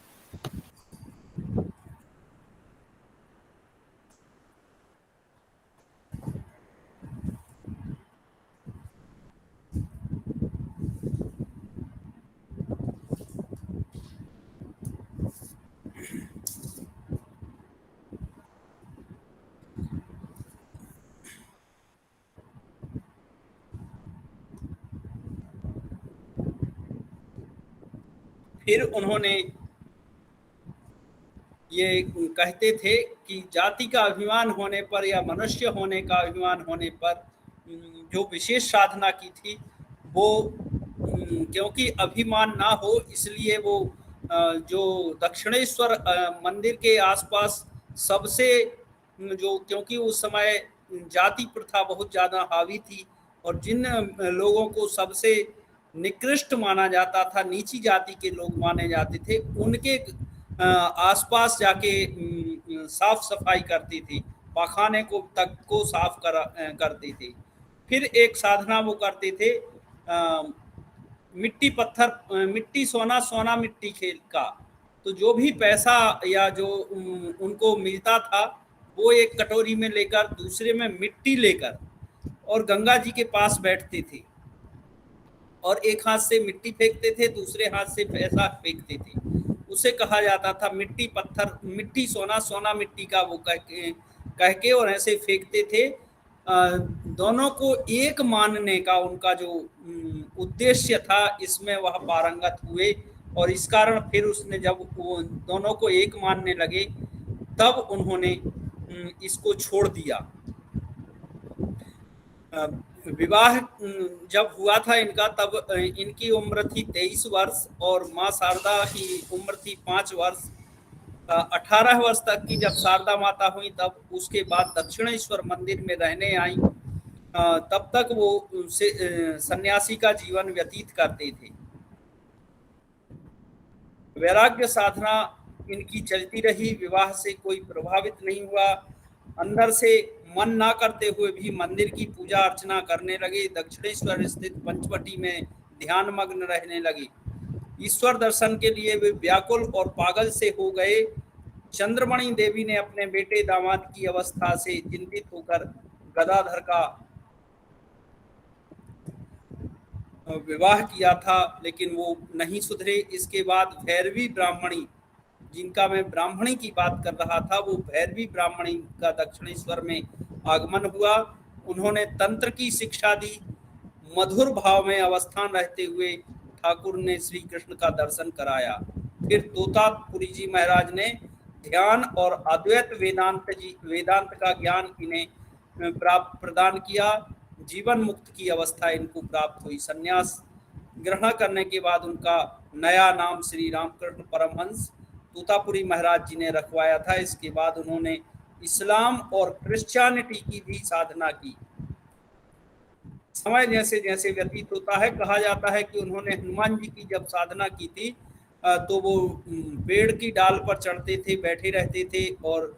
Speaker 1: फिर उन्होंने ये कहते थे कि जाति का अभिमान होने पर या मनुष्य होने का अभिमान होने पर जो विशेष साधना की थी वो, क्योंकि अभिमान ना हो इसलिए वो जो दक्षिणेश्वर मंदिर के आसपास सबसे जो, क्योंकि उस समय जाति प्रथा बहुत ज़्यादा हावी थी और जिन लोगों को सबसे निकृष्ट माना जाता था, नीची जाति के लोग माने जाते थे, उनके आसपास जाके साफ सफाई करती थी, पाखाने को तक को साफ करती थी। फिर एक साधना वो करते थे, मिट्टी पत्थर, मिट्टी सोना, सोना मिट्टी खेल का। तो जो भी पैसा या जो उनको मिलता था वो एक कटोरी में लेकर, दूसरे में मिट्टी लेकर, और गंगा जी के पास बैठते थे और एक हाथ से मिट्टी फेंकते थे, दूसरे हाथ से पैसा फेंकते थे। उसे कहा जाता था मिट्टी पत्थर, मिट्टी सोना, सोना मिट्टी का, वो कह के और ऐसे फेंकते थे। दोनों को एक मानने का उनका जो उद्देश्य था, इसमें वह पारंगत हुए, और इस कारण फिर उसने जब वो दोनों को एक मानने लगे तब उन्होंने इसको छोड़ दिया। विवाह जब हुआ था इनका, तब इनकी उम्र थी 23 वर्ष और माँ शारदा की उम्र थी 5 वर्ष। 18 वर्ष तक की जब शारदा माता हुई, तब उसके बाद दक्षिणेश्वर मंदिर में रहने आई। तब तक वो सन्यासी का जीवन व्यतीत करते थे। वैराग्य साधना इनकी चलती रही, विवाह से कोई प्रभावित नहीं हुआ। अंदर से मन ना करते हुए भी मंदिर की पूजा अर्चना करने लगे। दक्षिणेश्वर स्थित पंचवटी में ध्यान मग्न रहने लगे। ईश्वर दर्शन के लिए वे व्याकुल और पागल से हो गए। चंद्रमणि देवी ने अपने बेटे दामाद की अवस्था से चिंतित होकर गदाधर का विवाह किया था, लेकिन वो नहीं सुधरे। इसके बाद भैरवी ब्राह्मणी, जिनका मैं ब्राह्मणी की बात कर रहा था, वो भैरवी ब्राह्मणी का दक्षिणेश्वर में आगमन हुआ। उन्होंने तंत्र की शिक्षा दी। मधुर भाव में अवस्थान रहते हुए ठाकुर ने श्री कृष्ण का दर्शन कराया। फिर तोतापुरी जी महाराज ने ध्यान और अद्वैत वेदांत का ज्ञान इन्हें प्राप्त प्रदान किया। जीवन मुक्त की अवस्था इनको प्राप्त हुई। संन्यास ग्रहण करने के बाद उनका नया नाम श्री रामकृष्ण परमहंस तोतापुरी महाराज जी ने रखवाया था। इसके बाद उन्होंने इस्लाम और क्रिश्चियनिटी की भी साधना की। समय जैसे जैसे व्यतीत होता है, कहा जाता है कि उन्होंने हनुमान जी की जब साधना की थी, तो वो पेड़ की डाल पर चढ़ते थे, बैठे रहते थे, और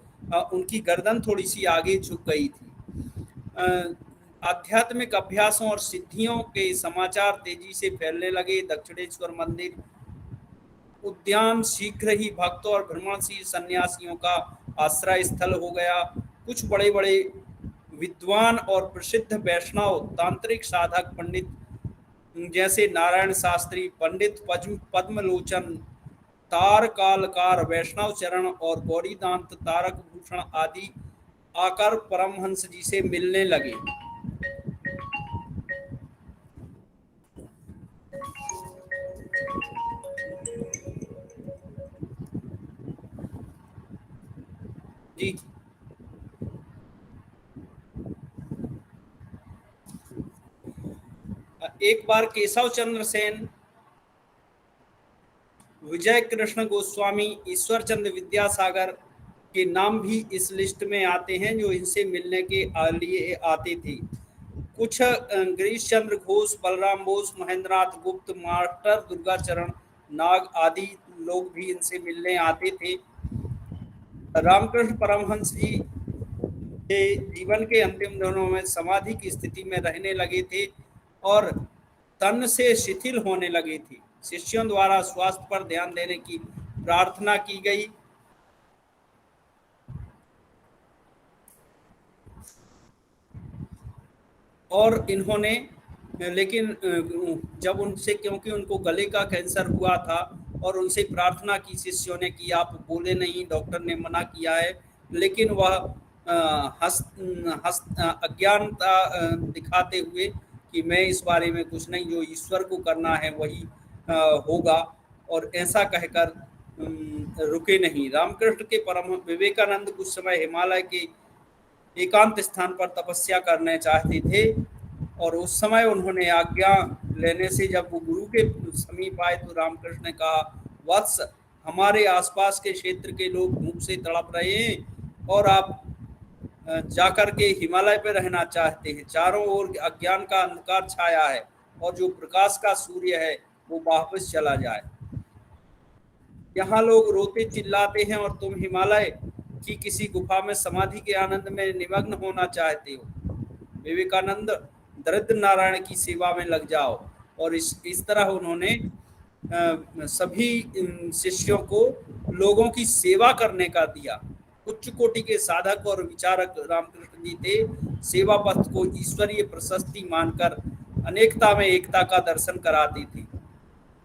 Speaker 1: उनकी गर्दन थोड़ी सी आगे झुक गई थी। आध्यात्मिक अभ्यासों और सिद्धियों के समाचार तेजी से फैलने लगे। दक्षिणेश्वर मंदिर उद्यान शीघ्र ही भक्तों और भ्रमणशील सन्यासियों का आश्रय स्थल हो गया। कुछ बड़े बड़े विद्वान और प्रसिद्ध वैष्णव तांत्रिक साधक पंडित जैसे नारायण शास्त्री, पंडित पद्मलोचन, तारकालकार, वैष्णव चरण और गौरीदांत तारक भूषण आदि आकर परमहंस जी से मिलने लगे। जी, एक बार केशव चंद्र सेन, विजय कृष्ण गोस्वामी, ईश्वर चंद्र विद्यासागर के नाम भी इस लिस्ट में आते हैं, जो इनसे मिलने के लिए आते थे। कुछ गिरीश चंद्र घोष, बलराम बोस, महेंद्रनाथ गुप्त, मास्टर दुर्गाचरण नाग आदि लोग भी इनसे मिलने आते थे। रामकृष्ण परमहंस जी के जीवन के अंतिम दिनों में समाधि की स्थिति में रहने लगे थे और तन से शिथिल होने लगी थी। शिष्यों द्वारा स्वास्थ्य पर ध्यान देने की प्रार्थना की गई। और इन्होंने, लेकिन जब उनसे, क्योंकि उनको गले का कैंसर हुआ था और उनसे प्रार्थना की शिष्यों ने कि आप बोले नहीं, डॉक्टर ने मना किया है, लेकिन वह अज्ञानता दिखाते हुए कि मैं इस बारे में कुछ नहीं, जो ईश्वर को करना है वही होगा, और ऐसा कहकर रुके नहीं। रामकृष्ण के परम विवेकानंद कुछ समय हिमालय के एकांत स्थान पर तपस्या करने चाहते थे, और उस समय उन्होंने आज्ञा लेने से जब वो गुरु के समीप आए तो रामकृष्ण ने कहा, वत्स, हमारे आसपास के क्षेत्र के लोग भूख से तड़प रहे हैं और आप जाकर के हिमालय पर रहना चाहते हैं। चारों ओर अज्ञान का अंधकार छाया है और जो प्रकाश का सूर्य है वो वापस चला जाए। यहाँ लोग रोते चिल्लाते हैं और तुम हिमालय की किसी गुफा में समाधि के आनंद में निमग्न होना चाहते हो। विवेकानंद, दरिद्र नारायण की सेवा में लग जाओ। और इस तरह उन्होंने सभी शिष्यों को लोगों की सेवा करने का दिया। उच्च कोटि के साधक और विचारक रामकृष्ण जी थे। सेवा पथ को ईश्वरीय प्रशस्ति मानकर अनेकता में एकता का दर्शन कराते थे।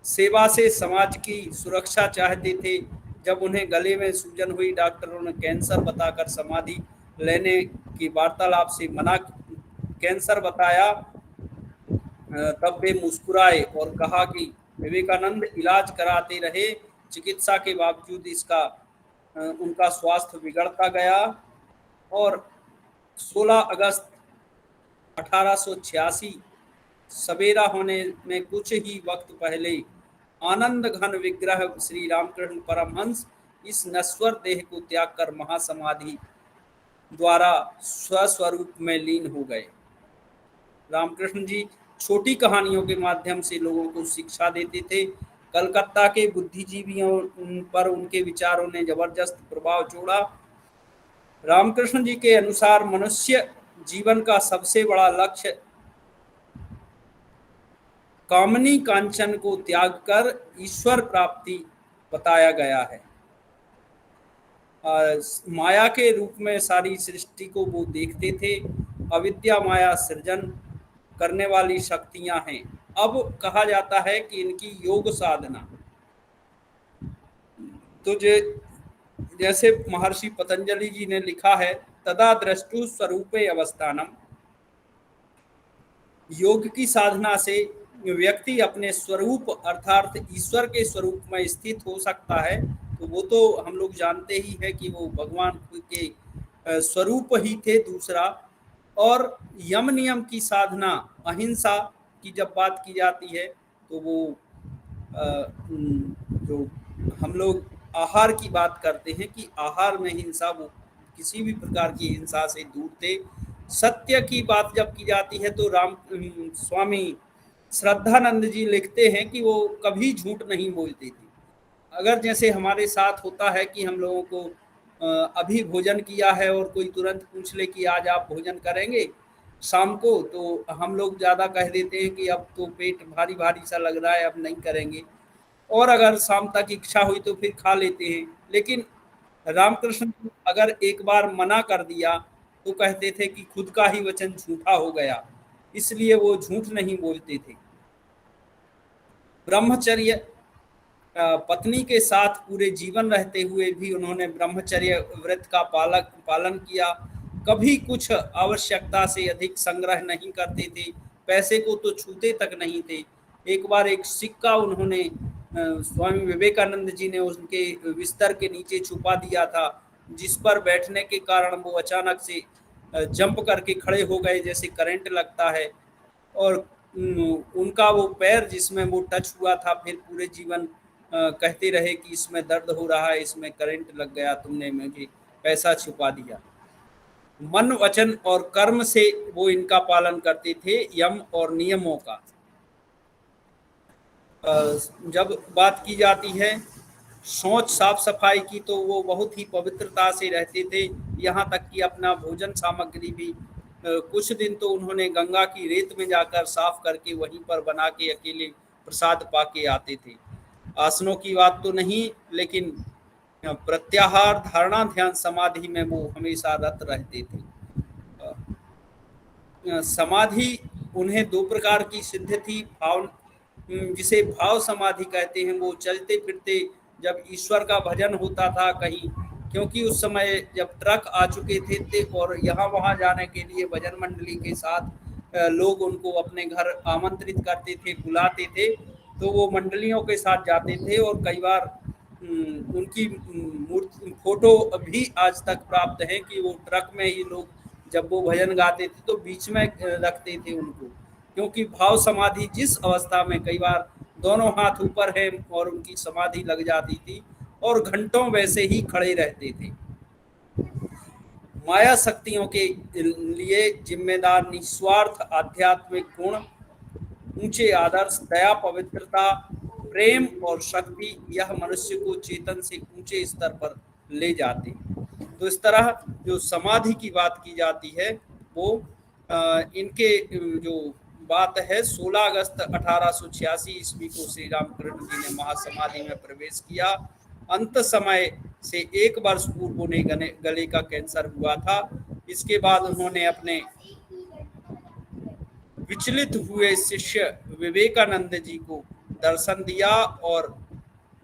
Speaker 1: सेवा से समाज की सुरक्षा चाहते थे। जब उन्हें गले में सूजन हुई, डॉक्टरों ने कैंसर बताकर समाधि लेने की वार्तालाप से मना कैंसर बताया, तब वे मुस्कुराए और कहा कि विवेकानंद इलाज कराते रहे, चिकित्सा के बावजूद उनका स्वास्थ्य बिगड़ता गया। और 16 अगस्त 1886 सवेरा होने में कुछ ही वक्त पहले आनंद घन विग्रह श्री रामकृष्ण परमहंस इस नश्वर देह को त्याग कर महासमाधि द्वारा स्वस्वरूप में लीन हो गए। रामकृष्ण जी छोटी कहानियों के माध्यम से लोगों को शिक्षा देते थे। कलकत्ता के बुद्धिजीवियों पर उनके विचारों ने जबरदस्त प्रभाव छोड़ा। रामकृष्ण जी के अनुसार मनुष्य जीवन का सबसे बड़ा लक्ष्य कामनी कांचन को त्याग कर ईश्वर प्राप्ति बताया गया है। माया के रूप में सारी सृष्टि को वो देखते थे। अविद्या माया सृजन करने वाली शक्तियां हैं। अब कहा जाता है कि इनकी योग साधना, तो जैसे महर्षि पतंजलि जी ने लिखा है, तदा द्रष्टु स्वरूपे अवस्थानम, योग की साधना से व्यक्ति अपने स्वरूप अर्थात ईश्वर के स्वरूप में स्थित हो सकता है। तो वो तो हम लोग जानते ही है कि वो भगवान के स्वरूप ही थे। दूसरा, और यम नियम की साधना, अहिंसा की जब बात की जाती है तो वो जो हम लोग आहार की बात करते हैं कि आहार में हिंसा, वो किसी भी प्रकार की हिंसा से दूर थे। सत्य की बात जब की जाती है तो स्वामी श्रद्धानंद जी लिखते हैं कि वो कभी झूठ नहीं बोलते थे। अगर जैसे हमारे साथ होता है कि हम लोगों को अभी भोजन किया है और कोई तुरंत पूछ ले कि आज आप भोजन करेंगे शाम को, तो हम लोग ज़्यादा कह देते हैं कि अब तो पेट भारी भारी सा लग रहा है, अब नहीं करेंगे। और अगर शाम तक इच्छा हुई तो फिर खा लेते हैं। लेकिन रामकृष्ण अगर एक बार मना कर दिया तो कहते थे कि खुद का ही वचन झूठा हो गया, इसलिए वो झूठ नहीं बोलते थे। ब्रह्मचर्य, पत्नी के साथ पूरे जीवन रहते हुए भी उन्होंने ब्रह्मचर्य व्रत का पालन किया। कभी कुछ आवश्यकता से अधिक संग्रह नहीं करते थे, पैसे को तो छूते तक नहीं थे। एक बार एक सिक्का उन्होंने स्वामी विवेकानंद जी ने उनके बिस्तर के नीचे छुपा दिया था, जिस पर बैठने के कारण वो अचानक से जंप करके खड़े हो गए जैसे करंट लगता है। और उनका वो पैर जिसमें वो टच हुआ था, फिर पूरे जीवन कहते रहे कि इसमें दर्द हो रहा है, इसमें करंट लग गया, तुमने मुझे पैसा छुपा दिया। मन, वचन और कर्म से वो इनका पालन करते थे, यम और नियमों का। जब बात की जाती है शौच साफ सफाई की, तो वो बहुत ही पवित्रता से रहते थे। यहाँ तक कि अपना भोजन सामग्री भी कुछ दिन तो उन्होंने गंगा की रेत में जाकर साफ करके वहीं पर बना के अकेले प्रसाद पाके आते थे। आसनों की बात तो नहीं, लेकिन प्रत्याहार, धारणा, ध्यान, समाधि में वो हमेशा रत रहते थे। समाधि उन्हें 2 प्रकार की सिद्ध थी। भाव, जिसे भाव समाधि कहते हैं, वो चलते फिरते जब ईश्वर का भजन होता था कहीं, क्योंकि उस समय जब ट्रक आ चुके थे और यहाँ वहाँ जाने के लिए भजन मंडली के साथ लोग उनको अपने घर आमंत्रित करते थे, बुलाते थे, तो वो मंडलियों के साथ जाते थे। और कई बार उनकी फोटो भी आज तक प्राप्त है कि वो ट्रक में ही लोग जब वो भजन गाते थे तो बीच में रखते थे उनको, क्योंकि भाव समाधि जिस अवस्था में कई बार दोनों हाथ ऊपर है और उनकी समाधि लग जाती थी और घंटों वैसे ही खड़े रहते थे। माया शक्तियों के लिए जिम्मेदार निस्वार्थ आध्यात्मिक गुण, ऊंचे आदर्श, दया, पवित्रता, प्रेम और शक्ति यह मनुष्य को चेतन से ऊंचे स्तर पर ले जाते हैं। तो इस तरह जो समाधि की बात की जाती है वो इनके जो बात है 16 अगस्त 1886 ईस्वी को श्री रामकृष्ण जी ने महासमाधि में प्रवेश किया। अंत समय से 1 वर्ष पूर्व उन्हें गले का कैंसर हुआ था। इसके बाद उन्होंने अपने विचलित हुए शिष्य विवेकानंद जी को दर्शन दिया, और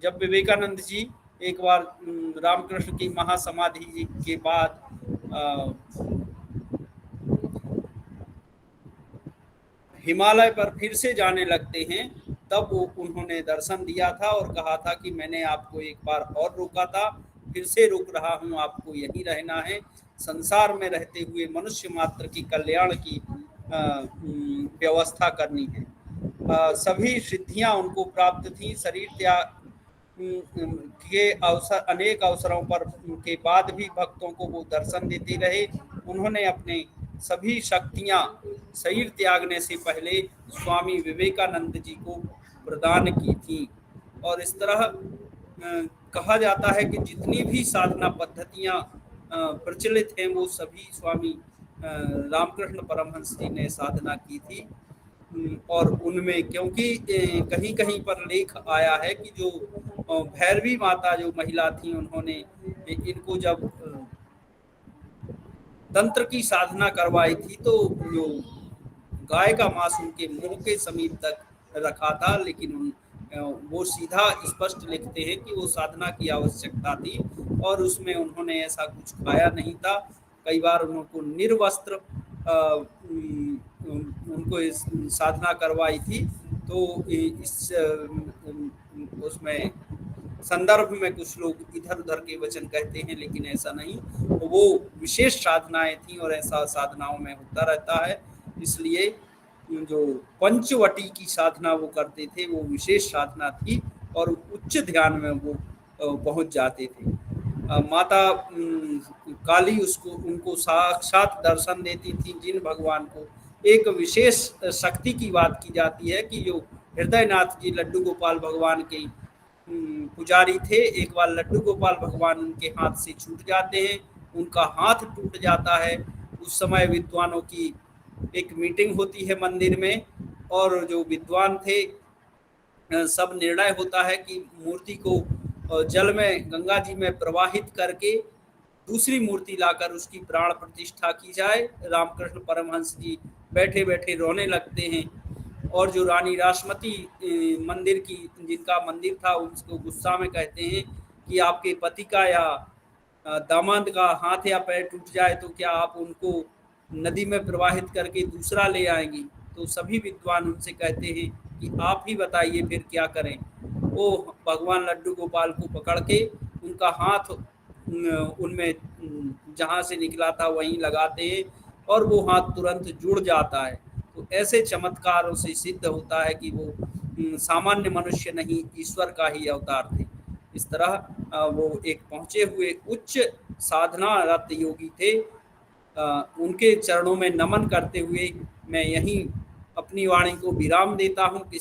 Speaker 1: जब विवेकानंद जी एक बार रामकृष्ण की महासमाधि के बाद हिमालय पर फिर से जाने लगते हैं, तब वो उन्होंने दर्शन दिया था और कहा था कि मैंने आपको एक बार और रोका था, फिर से रोक रहा हूँ, आपको यहीं रहना है। संसार में रहते हुए मनुष्य मात्र की कल्याण की व्यवस्था करनी है। सभी सिद्धियां उनको प्राप्त थी। शरीर त्याग के अवसर, अनेक अवसरों पर के बाद भी भक्तों को वो दर्शन देते रहे। उन्होंने अपने सभी शक्तियां शरीर त्यागने से पहले स्वामी विवेकानंद जी को प्रदान की थी। और इस तरह कहा जाता है कि जितनी भी साधना पद्धतियां प्रचलित हैं वो सभी स्वामी रामकृष्ण परमहंस जी ने साधना की थी। और उनमें क्योंकि कहीं कहीं पर लेख आया है कि जो भैरवी माता जो महिला थी, उन्होंने इनको जब तंत्र की साधना करवाई थी तो जो गाय का मांस उनके मुंह के समीप तक रखा था, लेकिन वो सीधा स्पष्ट लिखते हैं कि वो साधना की आवश्यकता थी और उसमें उन्होंने ऐसा कुछ खाया नहीं था। कई बार उनको निर्वस्त्र उनको इस साधना करवाई थी। तो इस उसमें संदर्भ में कुछ लोग इधर उधर के वचन कहते हैं, लेकिन ऐसा नहीं। तो वो विशेष साधनाएं थी और ऐसा साधनाओं में होता रहता है। इसलिए जो पंचवटी की साधना वो करते थे वो विशेष साधना थी और उच्च ध्यान में वो पहुंच जाते थे। माता काली उनको साक्षात दर्शन देती थी। जिन भगवान को एक विशेष शक्ति की बात की जाती है कि जो हृदयनाथ जी लड्डू गोपाल भगवान के पुजारी थे, एक बार लड्डू गोपाल भगवान उनके हाथ से छूट जाते हैं, उनका हाथ टूट जाता है। उस समय विद्वानों की एक मीटिंग होती है मंदिर में, और जो विद्वान थे सब निर्णय होता है कि मूर्ति को जल में गंगा जी में प्रवाहित करके दूसरी मूर्ति लाकर उसकी प्राण प्रतिष्ठा की जाए। रामकृष्ण परमहंस जी बैठे बैठे रोने लगते हैं, और जो रानी रासमती मंदिर की जिनका मंदिर था उसको गुस्सा में कहते हैं कि आपके पति का या दामाद का हाथ या पैर टूट जाए तो क्या आप उनको नदी में प्रवाहित करके दूसरा ले आएंगी? तो सभी विद्वान उनसे कहते हैं कि आप ही बताइए फिर क्या करें। वो भगवान लड्डू गोपाल को पकड़ के उनका हाथ उनमें जहाँ से निकला था वहीं लगाते हैं और वो हाथ तुरंत जुड़ जाता है। तो ऐसे चमत्कारों से सिद्ध होता है कि वो सामान्य मनुष्य नहीं, ईश्वर का ही अवतार थे। इस तरह वो एक पहुंचे हुए उच्च साधनारत योगी थे। उनके चरणों में नमन करते हुए मैं यहीं अपनी वाणी को विराम देता हूँ।